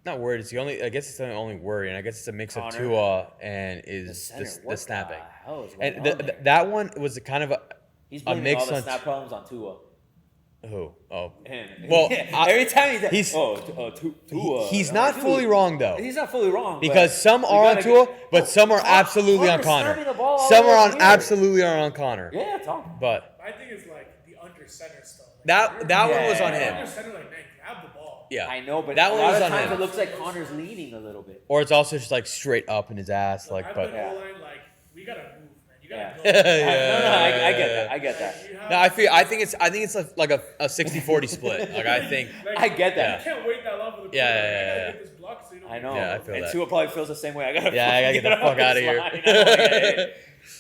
not worried. I guess it's the only worry, and I guess it's a mix of Connor. Tua and is Center, the what snapping. The hell is going And on there? that one was kind of He's a blaming mix all the on snap problems on Tua. who? Oh, Him. Well, every time he's- Tua. he's I'm not like, fully dude, wrong though. He's not fully wrong Because but some we are on gotta Tua, get- but some are absolutely on Connor's snapping Connor. the ball all Some over are on here. absolutely on Connor. Yeah, talk. But My thing is like the under center stuff. Like, that one was on Yeah. him. Under center, like, man, grab the ball. Yeah, I know, but that a one lot was of on times him. it looks like Connor's leaning a little bit. Or it's also just like straight up in his ass, like. I've But been O-line, like, we gotta move, man. You Yeah. gotta go. No, I get that. I get that. You have- No, I think it's like a 60-40 split. Like I think. like, I get that. You can't wait that long for the Yeah, play. yeah, I yeah, gotta yeah. get this block so you don't I get- know. Yeah, I feel and that. Tua probably feels the same way. I gotta. Yeah, I gotta get the off fuck this outta here. line. I'm like, hey.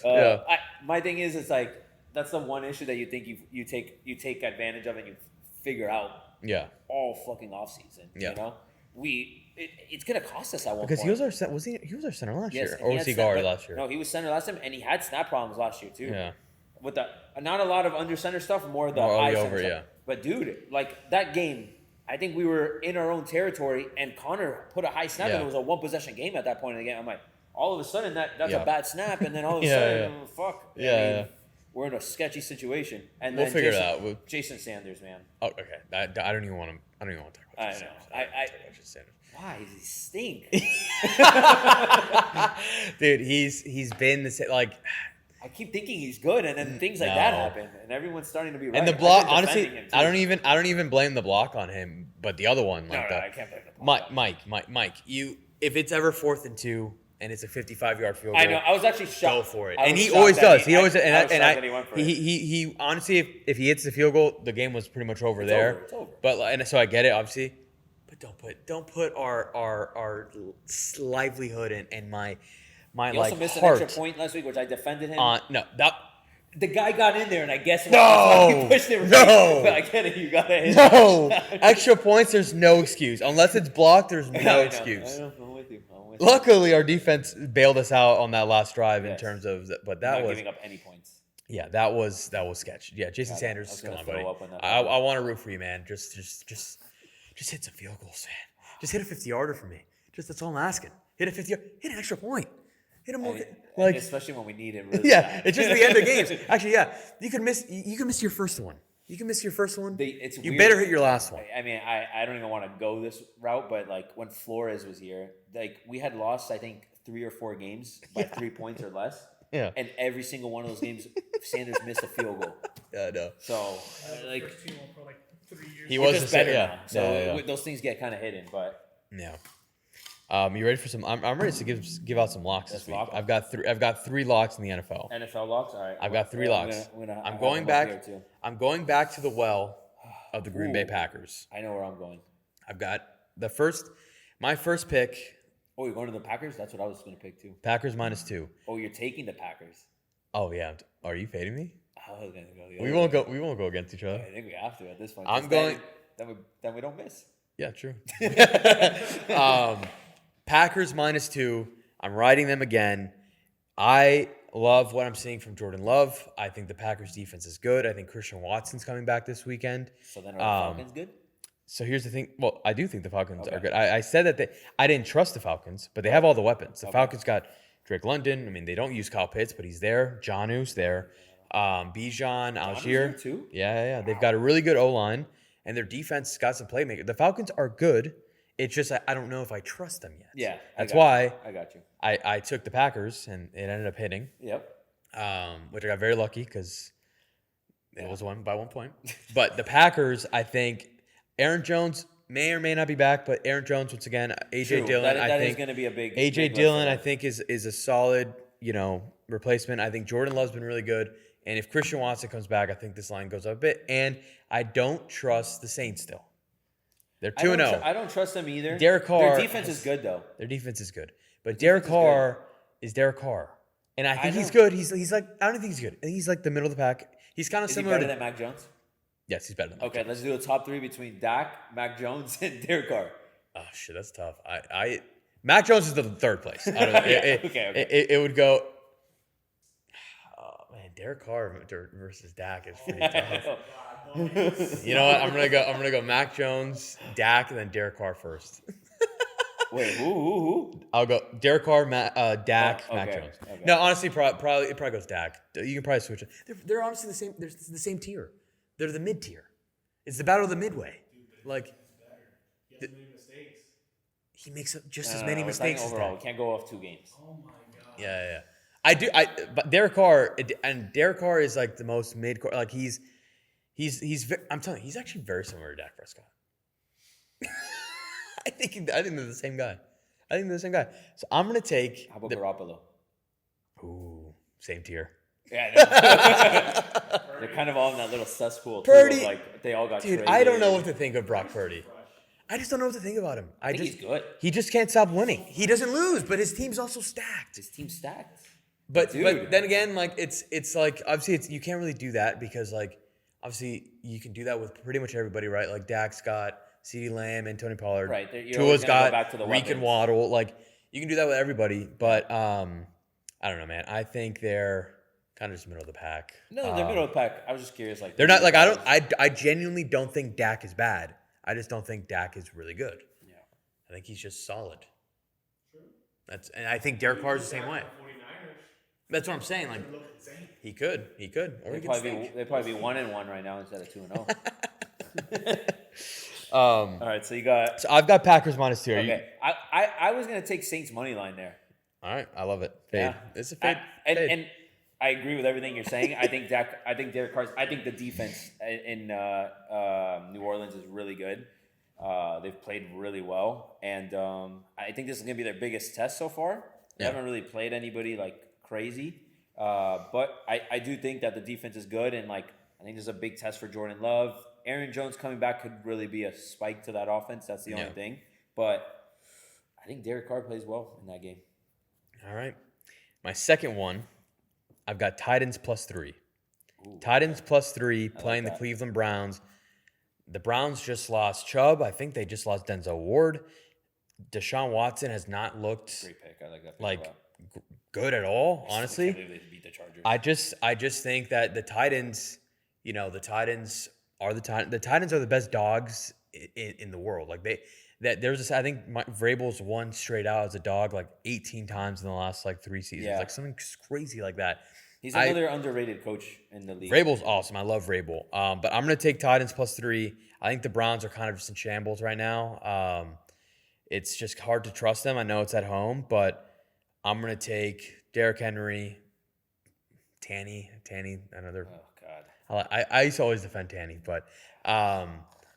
Yeah. My thing is, it's like that's the one issue that you think you take advantage of and you figure out Yeah, all fucking off season. Yeah. You know, it's gonna cost us at one because point. he was our center last Yes, year, and or he was had he snap- guard but- last year? No, he was center last time, and he had snap problems last year too. Yeah. With the not a lot of under center stuff, more of the More high the center over, stuff. yeah. But dude, like that game, I think we were in our own territory, and Connor put a high snap, Yeah. and it was a 1-possession game at that point in the game. I'm like, all of a sudden that's Yeah. a bad snap, and then all of a Yeah, sudden, yeah. fuck. Yeah, we're in a sketchy situation. And We'll then figure Jason, it out. Jason Sanders, man. Oh, okay. I don't even want to. I don't even want to talk about I Jason know. Sanders. I don't want to talk about Jason Sanders. Why does he stink? Dude, he's been the same. Like, I keep thinking he's good, and then things like that No. happen, and everyone's starting to be right. and the I've block. been Honestly, defending him, too. I don't even blame the block on him, but the other one, No, like I can't blame the block. Mike. You, if it's ever 4th and 2 and it's a 55-yard field goal, I know. I was actually shocked. go for it. I And was he shocked always that does. he- He always I was and shocked that he went for it. he honestly, if he hits the field goal, the game was pretty much over there. It's over. But and so I get it, obviously. But don't put our livelihood and my He like also missed heart an extra point last week, which I defended him. on no that. The guy got in there, and I guess No! he pushed it right. No! But I get it. You got to hit. No extra points. There's no excuse unless it's blocked. There's I no know. excuse. I know. I'm with you. I'm with you. Luckily, our defense bailed us out on that last drive in Yes. terms of, but Not that was giving up any points. yeah, that was sketch. Yeah, Jason I was Sanders, come gonna on, throw buddy. up when that I happened. want to root for you, man. Just hit some field goals, man. Just hit a 50-yarder for me. That's all I'm asking. Hit a 50. Hit an extra point. Hit a more And like especially when we need it. Really yeah. bad. It's just the end of games. Actually, yeah, you can miss your first one. You can miss your first one. It's you weird. better hit your last one. I mean, I don't even want to go this route, but like when Flores was here, like we had lost, I think 3 or 4 games by 3 points or less. Yeah. And every single one of those games, Sanders missed a field goal. Yeah, I know. So like First team for like 3 years. He we're was just the better yeah. now. So yeah. those things get kind of hidden, but. Yeah. You ready for some? I'm ready to give out some locks this Let's week. lock 'em. I've got 3 locks in the NFL. NFL locks, all right. I've got 3 Yeah, locks. I I'm have going them up back. here, too. I'm going back to the well of the Green Bay Ooh. Packers. I know where I'm going. I've got my first pick. Oh, you're going to the Packers? That's what I was going to pick too. Packers -2. Oh, you're taking the Packers. Oh yeah. Are you fading me? I was going to go. the We other way. won't go against each other. I think we have to at this point. I'm 'cause going- Then we don't miss. Yeah, true. Packers -2. I'm riding them again. I love what I'm seeing from Jordan Love. I think the Packers defense is good. I think Christian Watson's coming back this weekend. So then are the Falcons good? So here's the thing. Well, I do think the Falcons Okay. are good. I said that I didn't trust the Falcons, but they have all the weapons. The Falcons got Drake London. I mean, they don't use Kyle Pitts, but he's there. Jonu's there. Bijan, Algier. there too? Yeah. They've got a really good O-line, and their defense got some playmakers. The Falcons are good. It's just I don't know if I trust them yet. Yeah. That's why I got you. I took the Packers, and it ended up hitting, Yep. which I got very lucky because it was by 1 point. But the Packers, I think Aaron Jones may or may not be back, but Aaron Jones, once again, A.J. True. Dillon, That I is think going to be a big A.J. big Dillon, lift I for think, is a solid, replacement. I think Jordan Love's been really good. And if Christian Watson comes back, I think this line goes up a bit. And I don't trust the Saints still. They're 2-0. I don't trust them either. Derek Carr. Their defense is good though. Their defense is good. But Derek Carr is Derek Carr. And I think know. he's good. He's like, I don't think he's good. I think he's like the middle of the pack. He's kind of Is he similar better to. than Mac Jones? Yes, he's better than Okay, let's do a top 3 between Dak, Mac Jones, and Derek Carr. Oh shit, that's tough. Mac Jones is the third place. I don't know. Okay. It would go. Oh man, Derek Carr versus Dak is pretty tough. You know what? I'm gonna go Mac Jones, Dak, and then Derek Carr first. Wait, who? I'll go Derek Carr, Dak, Oh, Mac okay, Jones. okay. No, honestly, it probably goes Dak. You can probably switch it. They're honestly the same. They're the same tier. They're the mid tier. It's the battle of the midway. Like He hasn't made mistakes. he makes just as many We're mistakes talking as overall. Dak. We can't go off 2 games. Oh my god. Yeah. But Derek Carr is like the most mid. Like he's. I'm telling you, he's actually very similar to Dak Prescott. I think they're the same guy. So I'm gonna take. How about Garoppolo? Ooh, same tier. Yeah, they're kind of all in that little cesspool. too, Purdy- of, like they all got Dude, traded. I don't know what to think of Brock Purdy. I just don't know what to think about him. I think he's good. He just can't stop winning. He doesn't lose, but his team's also stacked. His team's stacked. But Dude. then again, like it's like obviously you can't really do that because like obviously you can do that with pretty much everybody, right? Like Dak's got CeeDee Lamb and Tony Pollard. Right, you're Tua's always gonna go got back to the Reek and weapons. Waddle. Like you can do that with everybody, but I don't know, man. I think they're kind of just middle of the pack. No, they're middle of the pack. I was just curious. Like They're not like I genuinely don't think Dak is bad. I just don't think Dak is really good. Yeah. I think he's just solid. And I think Derek Carr is the same way. 49ers. That's what I'm saying. Like Look insane. He could, or he could stink. They'd probably be 1-1 right now instead of 2-0. All right, so you got. So I've got Packers -2. Okay, I was gonna take Saints money line there. All right, I love it. Fade. Yeah. It's a fade. And I agree with everything you're saying. I think Derek Carr's. I think the defense in New Orleans is really good. They've played really well, and I think this is gonna be their biggest test so far. They haven't really played anybody like crazy, but I do think that the defense is good, and like I think there's a big test for Jordan Love. Aaron Jones coming back could really be a spike to that offense. That's the only thing, but I think Derek Carr plays well in that game. All right, my second one, I've got Titans +3. Titans +3 playing the Cleveland Browns. The Browns just lost Chubb. I think they just lost Denzel Ward. Deshaun Watson has not looked Great pick. I like that pick like a lot. good at all, honestly. I can't believe they beat the Chargers. I just think that the Titans, the Titans are the best dogs in the world. Like there's this, I think Vrabel's won straight out as a dog like 18 times in the last like 3 seasons, like something crazy like that. He's another underrated coach in the league. Vrabel's awesome. I love Vrabel. But I'm gonna take Titans +3. I think the Browns are kind of just in shambles right now. It's just hard to trust them. I know it's at home, but I'm gonna take Derrick Henry, Tanny. Another. Oh God. I used to always defend Tanny, but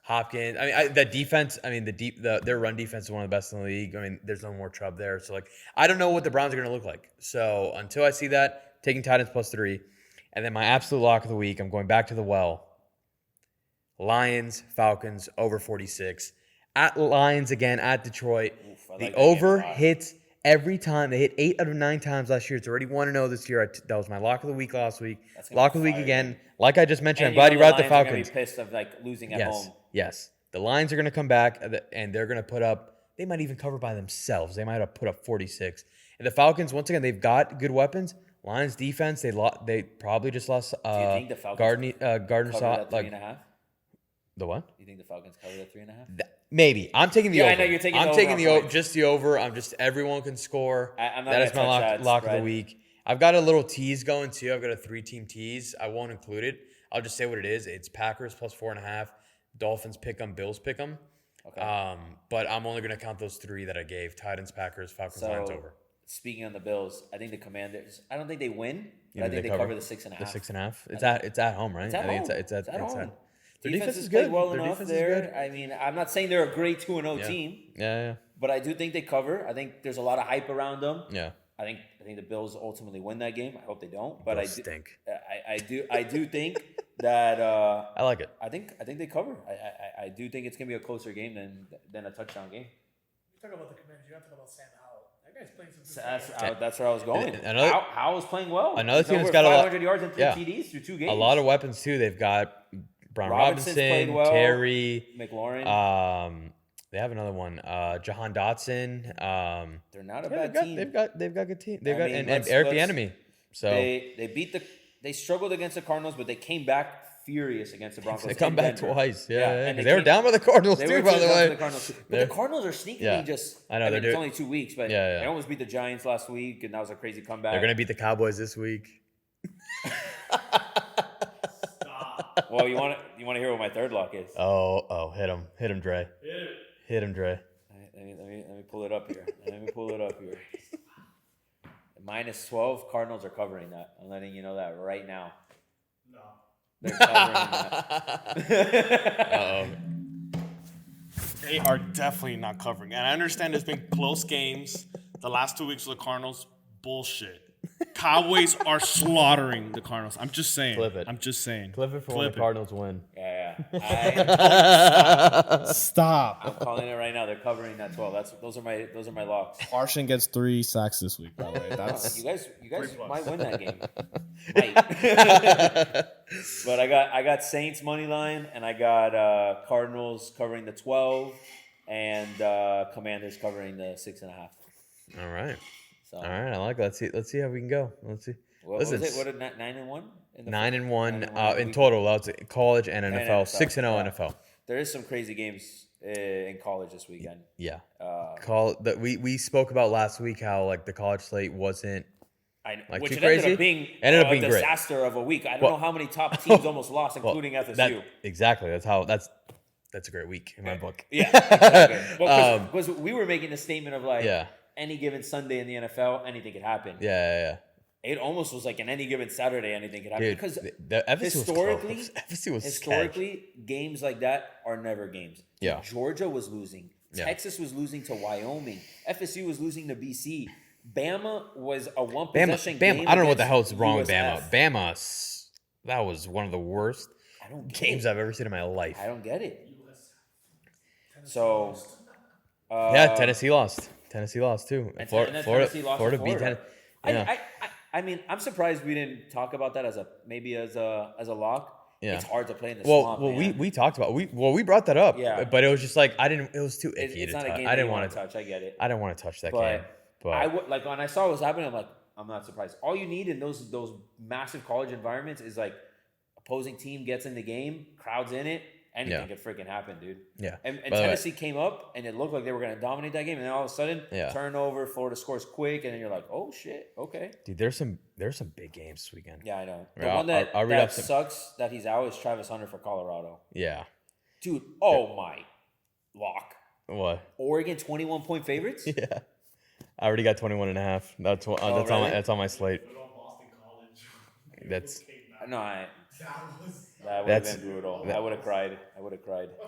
Hopkins. I mean, that defense. I mean, their run defense is one of the best in the league. I mean, there's no more Chubb there, so like I don't know what the Browns are going to look like. So until I see that, taking Titans +3, and then my absolute lock of the week, I'm going back to the well. Lions, Falcons over 46. At Lions again, at Detroit. The over hits every time. They hit 8 out of 9 times last year. It's already 1-0 this year. That was my lock of the week last week. Lock of the week again. Like I just mentioned, I'm glad you brought the Falcons. Are gonna be pissed of like losing at home. Yes. The Lions are going to come back, and they're going to put up. They might even cover by themselves. They might have put up 46. And the Falcons, once again, they've got good weapons. Lions defense, they probably just lost. Do you think the Falcons Gardner cover that 3.5? The what? You think the Falcons cover that 3.5? Maybe. I'm taking the over. I know you're taking I'm the taking over. the over. Just the over. I'm just everyone can score. I'm not that is my lock of the spread. week. I've got a little tease going too. I've got a 3-team tease. I won't include it. I'll just say what it is. It's Packers +4.5. Dolphins pick 'em. Bills pick 'em. Okay. But I'm only going to count those 3 that I gave: Titans, Packers, Falcons, Lions over. Speaking on the Bills, I think the Commanders. I don't think they win, but I think they cover the 6.5. The 6.5. It's at home, right? It's at home. It's at home. Their defense is good. Well enough there. I mean, I'm not saying they're a great 2-0 team. Yeah. But I do think they cover. I think there's a lot of hype around them. Yeah. I think the Bills ultimately win that game. I hope they don't, but stink. I do think that I like it. I think they cover. I do think it's gonna be a closer game than a touchdown game. You talk about the Commanders. You have to talk about Sam Howell. That guy's playing some. That's where I was going. Howell's playing well. Another team that's got 500 yards and 3 TDs through 2 games. A lot of weapons too. They've got Brian Robinson, Terry, McLaurin. They have another one, Jahan Dotson. They're not a bad team. They've got good team. And Eric Bieniemy. So they struggled against the Cardinals, but they came back furious against the Broncos. They come back twice. Yeah. And they were down by the Cardinals too, by the way. But the Cardinals are sneakily just. I know it's only 2 weeks, but they they almost beat the Giants last week, and that was a crazy comeback. They're gonna beat the Cowboys this week. Well, you want to hear what my third lock is? Oh, hit him, Dre. Hit him, Dre. Let me pull it up here. -12, Cardinals are covering that. I'm letting you know that right now. No. They're covering that. They are definitely not covering. And I understand there's been close games. The last 2 weeks of the Cardinals, bullshit. Cowboys are slaughtering the Cardinals. I'm just saying. Clip it. I'm just saying. Clip it for when the Cardinals win. Yeah. Stop. I'm calling it right now. They're covering that 12. Those are my locks. Parsons gets 3 sacks this week, by the way. That's you guys might win that game. Might. But I got Saints money line, and I got Cardinals covering the 12, and Commanders covering the 6.5. All right. So, all right, I like it. Let's see how we can go. Let's see. What was it? What 9-1? 9-1 in total. That's college and NFL. 6-0 NFL. There is some crazy games in college this weekend. Yeah. We spoke about last week how like the college slate wasn't Like, which too it crazy. ended up being a great. disaster of a week. I don't know how many top teams almost lost, including FSU. Exactly. That's a great week in my book. Yeah, exactly. Well, because we were making a statement of like, Yeah. any given Sunday in the NFL, anything could happen. Yeah. It almost was like an any given Saturday, anything could happen. Dude, Because the FSU historically, was close. FSU was historically, games like that are never games. Yeah. Georgia was losing. Yeah. Texas was losing to Wyoming. FSU was losing to BC. Bama was a one possession game. I don't know what the hell is against wrong with USF. Bama. That was one of the worst games I've ever seen in my life. I don't get it. So, Yeah, Tennessee lost. Tennessee lost too. and Florida Tennessee lost to Florida beat Florida. Tennessee. Yeah. I mean, I'm surprised we didn't talk about that as a lock. Yeah. It's hard to play in the Well, swamp. well, man. we talked about we brought that up. Yeah. But it was just like it was too icky it's to not a touch. game I that didn't you want to touch. I get it. I didn't want to touch that game. But I would like when I saw what was happening. I'm like, I'm not surprised. All you need in those massive college environments is like opposing team gets in the game, crowds in it. Anything could freaking happen, dude. Yeah. And By the way- Tennessee came up, and it looked like they were going to dominate that game, and then all of a sudden, turnover, Florida scores quick, and then you're like, oh shit, okay. Dude, there's some big games this weekend. Yeah, I know. The Yeah, one that, I'll read that off some- sucks that he's out is Travis Hunter for Colorado. Yeah. Dude, oh my lock. What? Oregon 21-point favorites? Yeah. I already got 21.5. That's really? that's on my slate. That's No, that would have been brutal. I would have cried.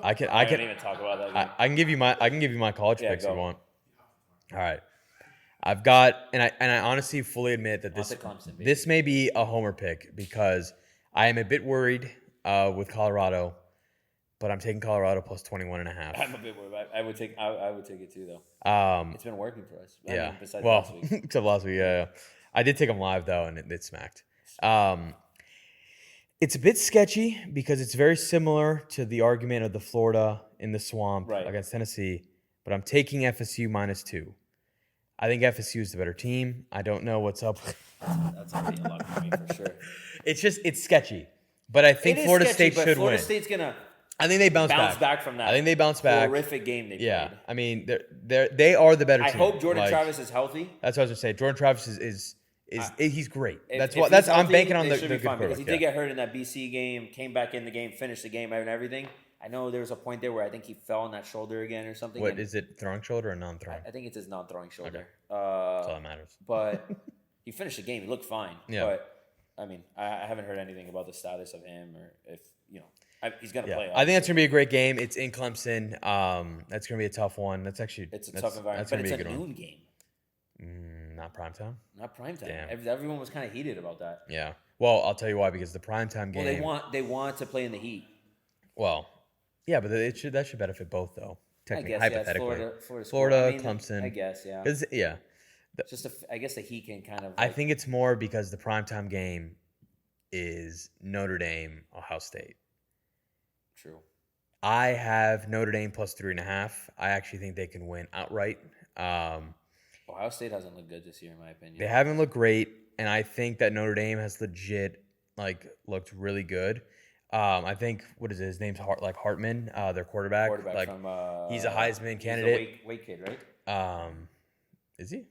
I can I can't even talk about that game. I can give you my college picks if go. you want. All right. I've got and I honestly fully admit that Lots of Clemson, baby. this may be a homer pick because I am a bit worried with Colorado, but I'm taking Colorado plus 21.5. I'm a bit worried. I would take it too, though. It's been working for us. I Yeah. mean, besides Well, last week. except last week, yeah. I did take them live though, and it smacked. It's a bit sketchy because it's very similar to the argument of the Florida in the swamp against Tennessee, but I'm taking FSU -2. I think FSU is the better team. I don't know what's up. That's already a lot for me for sure. It's sketchy, but I think It is Florida sketchy, State but should Florida win. State's gonna I think they bounce back from that. I think they bounce back. Horrific game they Yeah, played. I mean they are the better I team. hope Jordan Like, Travis is healthy. That's what I was gonna say. Jordan Travis is he's great. If That's he's I'm healthy, banking on they the should good be fine because quarterback. he did get hurt in that BC game. Came back in the game, finished the game and everything. I know there was a point there where I think he fell on that shoulder again or something. What is it? Throwing shoulder or non-throwing? I think it's his non-throwing shoulder. That's all that matters. But he finished the game. He looked fine. Yeah. But I mean, I haven't heard anything about the status of him or if he's gonna play. I think that's gonna be a great game. It's in Clemson. That's gonna be a tough one. That's actually It's a tough environment, That's but gonna it's be a a good noon one. game, Not primetime. not primetime. Damn. Everyone was kind of heated about that. Yeah. Well, I'll tell you why. Because the primetime game. Well, they want to play in the heat. Well, yeah, but that should benefit both though. I Technically, guess hypothetically. Florida, Florida, Clemson. I guess, yeah. 'Cause, yeah. It's just I guess the heat can kind of. I think it's more because the primetime game is Notre Dame, Ohio State. true. I have Notre Dame plus 3.5. I actually think they can win outright. Ohio State hasn't looked good this year, in my opinion. They haven't looked great, and I think that Notre Dame has legit looked really good. I think what is it? His name's Hartman, their quarterback. From he's a Heisman he's candidate. the Wake kid, right? Is he?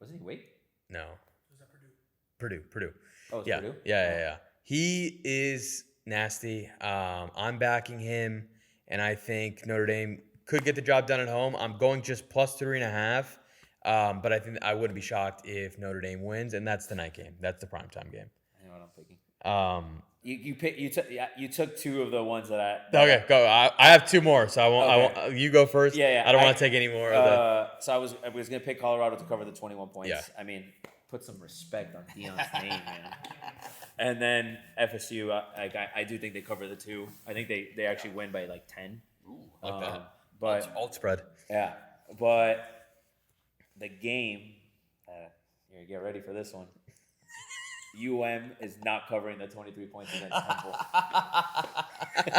Wasn't he Wake? No. Purdue. Oh, it's Yeah. Purdue. Yeah. He is nasty. I'm backing him, and I think Notre Dame could get the job done at home. I'm going just plus 3.5. But I think I wouldn't be shocked if Notre Dame wins, and that's the night game. That's the primetime game. I know what I'm thinking. You took two of the ones that I. Okay, go. I have two more, so I won't. Okay. You go first. Yeah. I don't want to take any more. So I was gonna pick Colorado to cover the 21 points. Yeah. I mean, put some respect on Deion's name, man. And then FSU, I do think they cover the 2. I think they actually win by 10. Like that. But alt spread. yeah, but the game, you get ready for this one. UM is not covering the 23 points against Temple.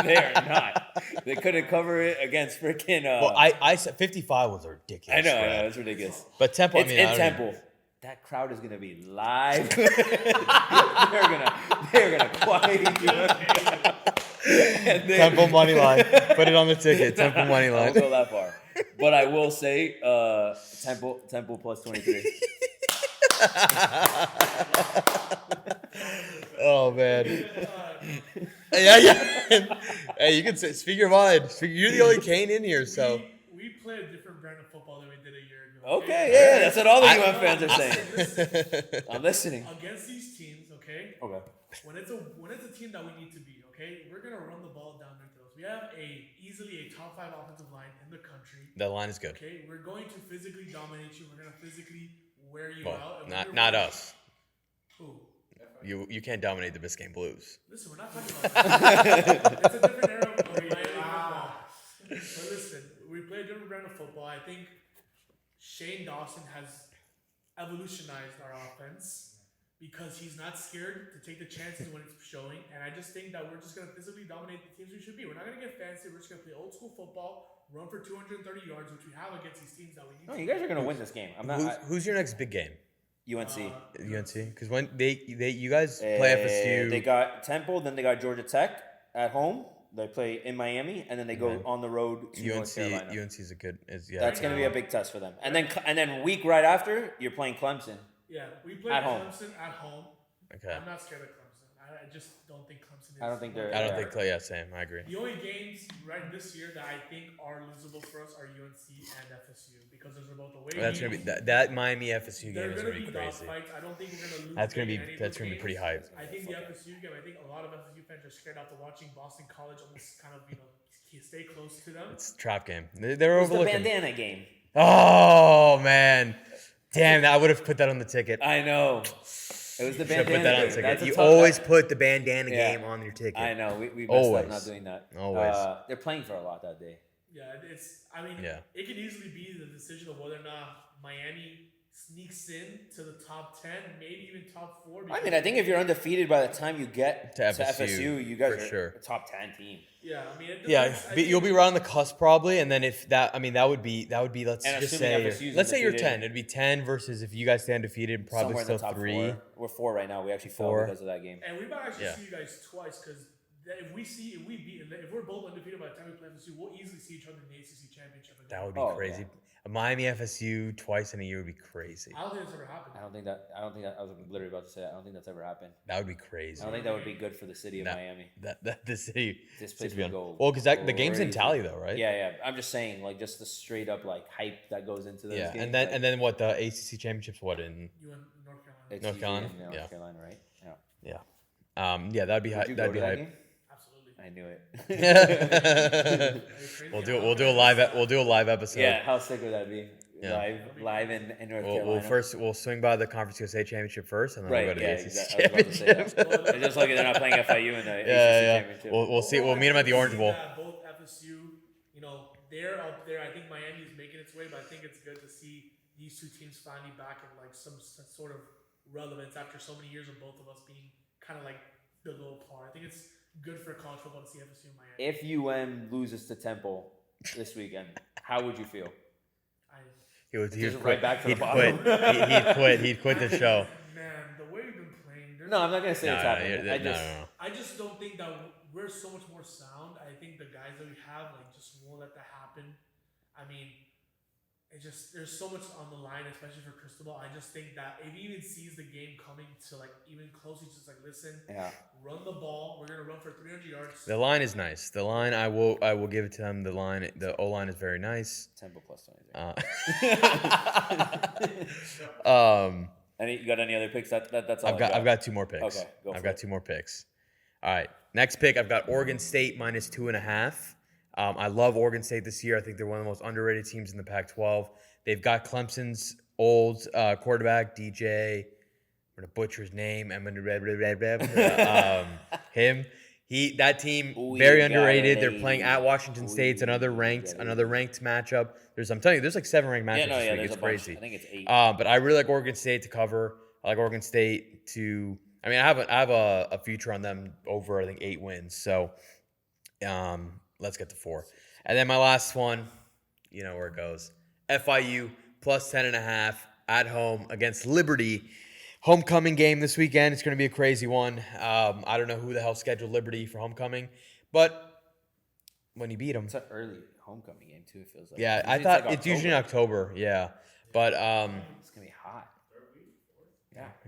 They are not. They couldn't cover it against freaking. Well, I said 55 was ridiculous. I know, spread. it's ridiculous. But Temple, It's I in don't Temple. even- That crowd is gonna be live. they're gonna quiet you. And then- Temple money line. Put it on the ticket. Temple money I line. won't go that far, but I will say Temple plus 23. Oh man. Yeah. Hey, you can speak your mind. You're the only Kane in here, so. We play a different brand of football than we did a year ago. Okay, yeah, that's what all the UM fans are saying. Listen, I'm listening. against these teams, okay? Okay. When it's a team that we need to beat, okay, we're gonna run the ball down their throats. We have easily a top 5 offensive line in the country. That line is good. Okay, we're going to physically dominate you. We're gonna physically wear you Well, out. not us. Who? You can't dominate the Biscayne Blues. Listen, we're not talking about that. It's a different era of Miami football. But listen, we play a different brand of football. I think Shane Dawson has evolutionized our offense because he's not scared to take the chances when it's showing. And I just think that we're just going to physically dominate the teams we should be. We're not going to get fancy. We're just going to play old school football, run for 230 yards, which we have against these teams that we need No, to. you guys are gonna win this game. I'm not. Who's your next big game? UNC. UNC? Because when you guys play FSU. They got Temple, then they got Georgia Tech at home. They play in Miami, and then they go on the road to North Carolina. UNC is a good. That's going to be a big test for them. And then week right after, you're playing Clemson. Yeah, we play At home. Clemson at home. Okay. I'm not scared of Clemson. I just don't think Clemson is. I don't think they're- I don't think. Yeah, same. I agree. The only games right this year that I think are losable for us are UNC and FSU because those are both away That's gonna be games. that Miami FSU They're game is gonna gonna be be crazy. dogfights. I don't think we're gonna lose. That's gonna big be in any of that's those gonna be games. pretty hype. I think the FSU game. I think a lot of FSU fans are scared after watching Boston College almost kind of stay close to them. It's a trap game. They're It's the overlooking. bandana game. Oh man, damn! I would have put that on the ticket. I know. It was the Should have bandana put that on the game. ticket. That's a You tough- always put the bandana Yeah. game on your ticket. I know. We messed Always. up not doing that. Always. They're playing for a lot that day. Yeah, it's. I mean, Yeah. it could easily be the decision of whether or not Miami sneaks in to the top 10, maybe even top 4. I mean, I think if you're undefeated by the time you get To FSU, you guys for are sure. a top 10 team. Yeah, I mean, it Yeah, depends. I you'll think- be right on the cusp probably, and then if that, I mean, that would be. Let's And just assuming say, FSU 's let's say you're undefeated. 10. It'd be 10 versus if you guys stay undefeated, probably Somewhere in still the top 3. 4. We're 4 right now. We actually fell 4. because of that game. And we might actually Yeah. see you guys twice because if we're both undefeated by the time we play FSU, we'll easily see each other in the ACC championship. Again. That would be Oh, crazy. yeah. A Miami FSU twice in a year would be crazy. I don't think it's ever happened. I don't think that. I was literally about to say that. I don't think that's ever happened. That would be crazy. I don't think that would be good for the city of That- Miami. That the city. This city place would be would on- go. Well, because the game's in crazy. tally though, right? Yeah. I'm just saying, like, just the straight up like hype that goes into those Yeah, games. and then what the ACC championships? What in? You in North Carolina. It's North usually Carolina? in North Yeah. Carolina, right? Yeah. Yeah, that'd be Would hype. you That'd go be to that hype. game? Absolutely. I knew it. We'll do a live episode. Yeah, how sick would that be? Yeah. Live in North We'll Carolina. we'll swing by the Conference USA championship first, and then Right, we'll go to yeah, the ACC exactly. I was about to say that. championship. They're just lucky they're not playing FIU in the ACC Yeah. championship. We'll see. We'll meet them at the Orange Bowl. Yeah, both FSU, they're up there. I think Miami is making its way, but I think it's good to see these two teams finally back in like some sort of relevance after so many years of both of us being kind of like below par. I think it's good for college football to see FSU and Miami. If UM loses to Temple this weekend, how would you feel? He'd Just quit. right back to the He'd bottom. quit. He'd quit the show. Man, the way we've been playing. No, I'm not gonna say it's happening. No. I just don't think that we're so much more sound. I think the guys that we have just won't let that happen. I mean, there's so much on the line, especially for Cristobal. I just think that if he even sees the game coming to even close, he's just like, listen, run the ball. We're gonna run for 300 yards. The line is nice. The line, I will give it to him. The O line is very nice. Temple plus 20. You got any other picks? That's all I've got 2 more picks. Okay, go I've for got it. 2 more picks. All right, next pick I've got Oregon State minus 2.5. I love Oregon State this year. I think they're one of the most underrated teams in the Pac-12. They've got Clemson's old quarterback DJ. I'm gonna butcher his name. Him. That team very underrated. They're playing at Washington State. It's another ranked matchup. I'm telling you, there's like 7 ranked matchups this week. It's crazy. I think it's 8. But I really like Oregon State to cover. I like Oregon State to. I mean, I have a future on them over I think 8 wins. So, let's get to 4. And then my last one, you know where it goes. FIU plus 10.5 at home against Liberty. Homecoming game this weekend. It's going to be a crazy one. I don't know who the hell scheduled Liberty for homecoming, but when you beat them, It's an early homecoming game too. It feels like. yeah, Usually I thought like it's usually in October. Yeah, but It's gonna be hot.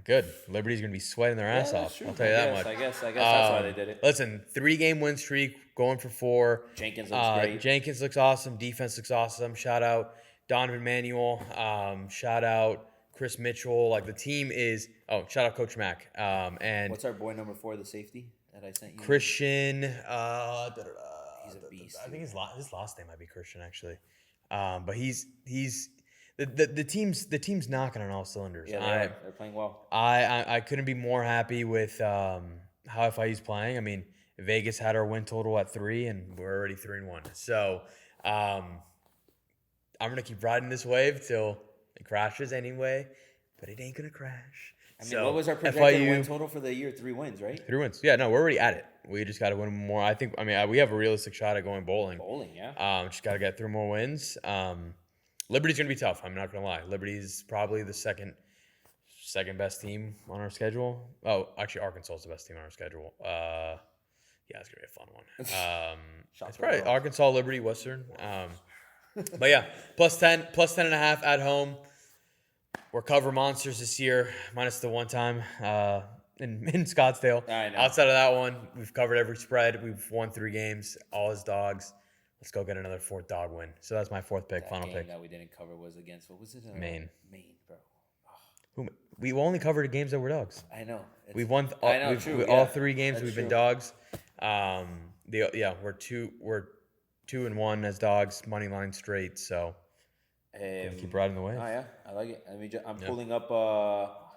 Good. Liberty's gonna be sweating their ass that's off. true. I'll tell you that much. I guess that's why they did it. Listen, 3-game win streak, going for 4. Jenkins looks great. Jenkins looks awesome. Defense looks awesome. Shout out Donovan Manuel. Shout out Chris Mitchell. Like the team is. Oh, shout out Coach Mack. And What's our boy number 4, the safety that I sent you? Christian. He's a beast. I think his last name might be Christian actually. But he's the team's knocking on all cylinders. Yeah, they're playing well. I couldn't be more happy with how FIU's playing. I mean, Vegas had our win total at 3, and we're already 3-1. So I'm gonna keep riding this wave till it crashes anyway, but it ain't gonna crash. I mean, So, what was our projected win total for the year? 3 wins, right? 3 wins. Yeah, no, we're already at it. We just got to win more. I mean, we have a realistic shot at going bowling. Bowling, yeah. Just got to get 3 more wins. Liberty's gonna be tough. I'm not gonna lie. Liberty's probably the second best team on our schedule. Oh, actually, Arkansas is the best team on our schedule. Yeah, it's gonna be a fun one. It's probably Arkansas, Liberty, Western. But yeah, plus 10.5 at home. We're cover monsters this year, minus the one time in Scottsdale. I know. Outside of that one, we've covered every spread. We've won 3 games, all as dogs. Let's go get another 4th dog win. So that's my 4th pick, final game pick. that we didn't cover was against, what was it? Maine. Maine, bro. We only covered the games that were dogs. I know. We've won all 3 games. That's We've been true. dogs. We're 2-1 as dogs, money line straight. So keep riding the wave. Oh yeah, I like it. I mean, I'm pulling up.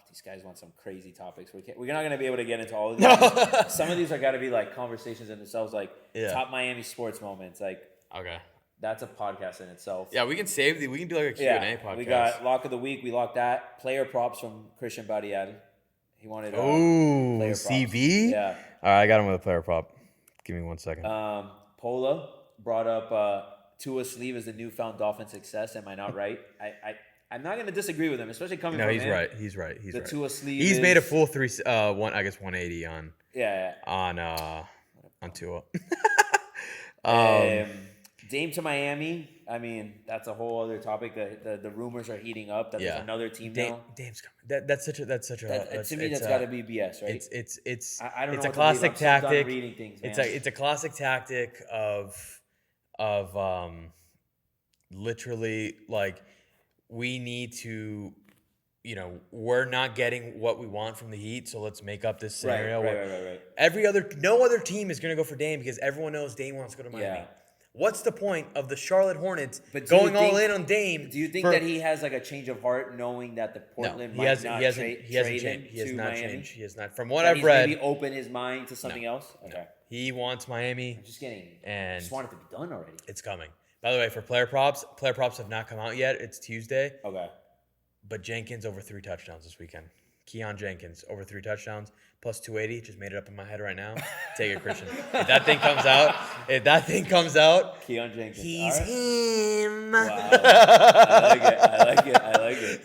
These guys want some crazy topics. We're not gonna be able to get into all of these. Some of these are gotta be like conversations in themselves, like top Miami sports moments. Like Okay. that's a podcast in itself. Yeah, we can we can do like a Q&A podcast. We got lock of the week. We locked that. Player props from Christian Badiad. He wanted. Ooh, player props. CB. Yeah. All right, I got him with a player prop. Give me 1 second. Pola brought up Tua's sleeve as the newfound Dolphin success. Am I not right? I'm not going to disagree with him, especially coming from him. He's right. He's right. The Tua sleeve. He's made a full 180 on Yeah. on Tua. Dame to Miami. I mean, that's a whole other topic. The rumors are heating up that there's another team now. Dame's coming. That's such a. To me, that's got to be BS, right? It's I don't know. It's a what to believe. classic I'm so done tactic. reading things, man. It's a classic tactic of literally like we need to. We're not getting what we want from the Heat, so let's make up this scenario. Right. No other team is going to go for Dame because everyone knows Dame wants to go to Miami. Yeah. What's the point of the Charlotte Hornets going all in on Dame? Do you think that he has like a change of heart, knowing that the Portland might not trade him He has to not Miami? changed. He has not. From what That I've he's read, maybe open his mind to something else. Okay. he wants Miami. I'm just kidding. And just want it to be done already. It's coming. By the way, for player props have not come out yet. It's Tuesday. Okay. But Jenkins over 3 touchdowns this weekend. Keon Jenkins over 3 touchdowns plus 280. Just made it up in my head right now. Take it, Christian. If that thing comes out, Keon Jenkins. He's right. him. Wow. I like it.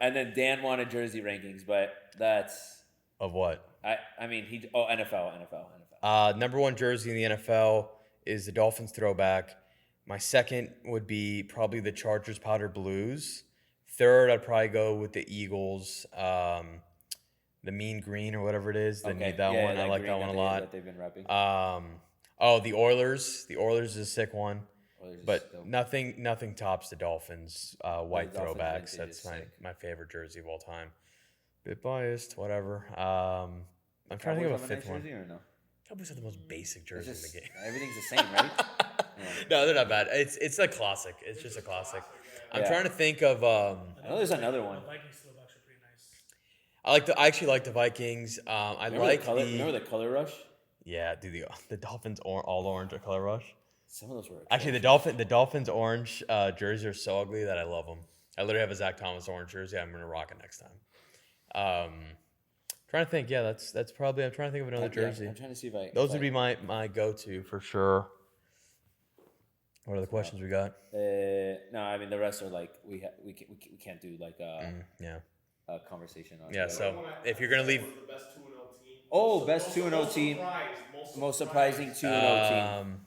And then Dan wanted jersey rankings, but that's Of what? I mean NFL. Number 1 jersey in the NFL is the Dolphins throwback. My second would be probably the Chargers powder blues. Third, I'd probably go with the Eagles, the mean green or whatever it is. One. I like that one a lot. That they've been repping. The Oilers. The Oilers is a sick one. But dope. nothing tops the Dolphins white Dolphins throwbacks. vintage That's is my favorite jersey of all time. Bit biased, whatever. I'm trying to think of a fifth one. Or no? Cowboys have the most basic jersey in the game. Everything's the same, right? No, they're not bad. It's a classic. It's just a classic. I'm trying to think of. I know there's another one. The Vikings throwbacks are pretty nice. I actually like the Vikings. Remember the color rush? Yeah, dude, the Dolphins all orange color rush. Some of those were Actually, the Dolphins orange jerseys are so ugly that I love them. I literally have a Zach Thomas orange jersey. I'm gonna rock it next time. Trying to think. Yeah, that's probably. I'm trying to think of another jersey. I'm trying to see if I. Those would be my go-to for sure. What are the questions we got? No, I mean the rest are like we can't do like a conversation on. Yeah, so if you're gonna leave, best 2-0 team, most surprising 2-0 team.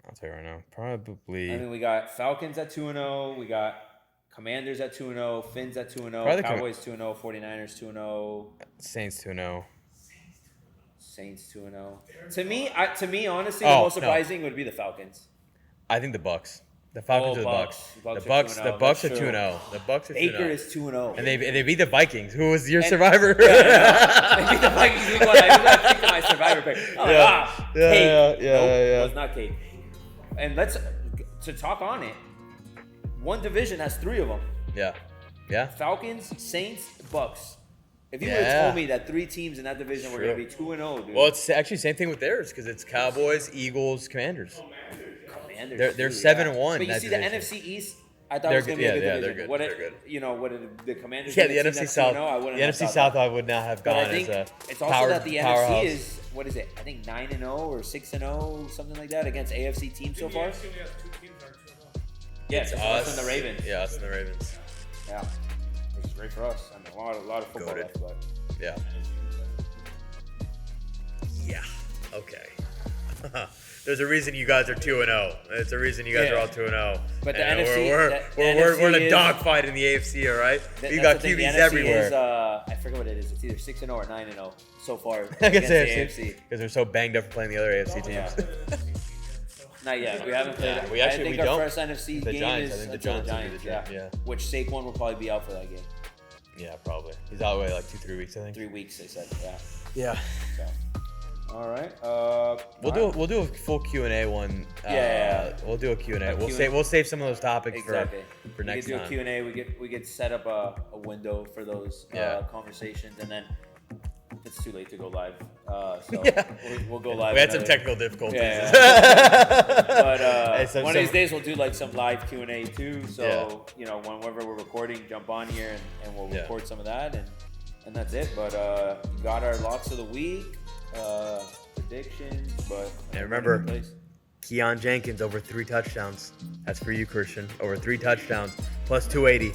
I'll tell you right now, probably. I mean, we got Falcons at 2-0. We got Commanders at 2-0, Fins at 2-0, Probably Cowboys 2-0, 49ers 2-0, Saints 2-0. Saints 2-0. To me, honestly, the Oh, most surprising would be the Falcons. I think the Bucks. The Falcons Oh, or the Bucks. Bucks. Bucks The are Bucks. 2-0. The Bucks are 2-0. The Bucks are 2-0. Baker is 2-0. And they beat the Vikings. Who was your And- survivor? They beat the Vikings week 1. I was going to pick my survivor pick. Oh, Yeah. Yeah, Kate. yeah, Nope, yeah. it was not Kate. And to talk on it, one division has 3 of them. Yeah. Yeah. Falcons, Saints, Bucks. If you would have Yeah. told me that 3 teams in that division were going to be 2-0, dude. Well, it's actually same thing with theirs because it's Cowboys, Eagles, Commanders. Commanders, They're too, 7-1 But you that see, division. the NFC East, I thought They're was going good. to be a Yeah, good yeah, division. they're good. What They're it, good. you know, what it, the Commanders? Yeah, been the a team NFC that's South. 2-0, I wouldn't The have NFC thought South, that. I would not have But gone I think as a it's also that the powerhouse. NFC is, what is it? I think 9-0 or 6-0, something like that against AFC teams so The far. AFC only has 2 teams that are 2-0. Yes, it's us and the Ravens. Yeah, us and the Ravens. Yeah, which is great for us. I mean, a lot of football Goated. left, but Yeah. Yeah. Okay. There's a reason you guys are 2-0. There's a reason you guys are all 2-0. But the And NFC we're in a is- dogfight in the AFC, all right? Th- You that's got the thing, the QBs NFC everywhere. Is, I forget what it is. It's either 6-0 or 9-0 so far I guess against the AFC AFC. because they're so banged up for playing the other AFC teams. Yeah. Not yet. We haven't played. Yeah, we actually- I think we our don't. first NFC The game Giants. I is think the until Giants will be the Giants. Giants, Yeah. Which Saquon will probably be out for that game. Yeah, probably. He's out way like 2-3 weeks, I think. 3 weeks, they said. Yeah. Yeah. So. All right. We'll do a full Q&A one. Yeah. We'll do a Q&A. A We'll Q&A. save some of those topics Exactly. for next we time. could do a Q&A. We get set up a window for those Yeah. conversations, and then it's too late to go live. So Yeah. we'll go live. We had some another- technical difficulties. Yeah. But Hey, one of these days we'll do like some live Q&A too. So Yeah. you know, whenever we're recording, jump on here and we'll Yeah. record some of that, and that's it. But got our locks of the week, predictions. But And remember, place. Keon Jenkins over 3 touchdowns. That's for you, Christian. Over 3 touchdowns plus 280.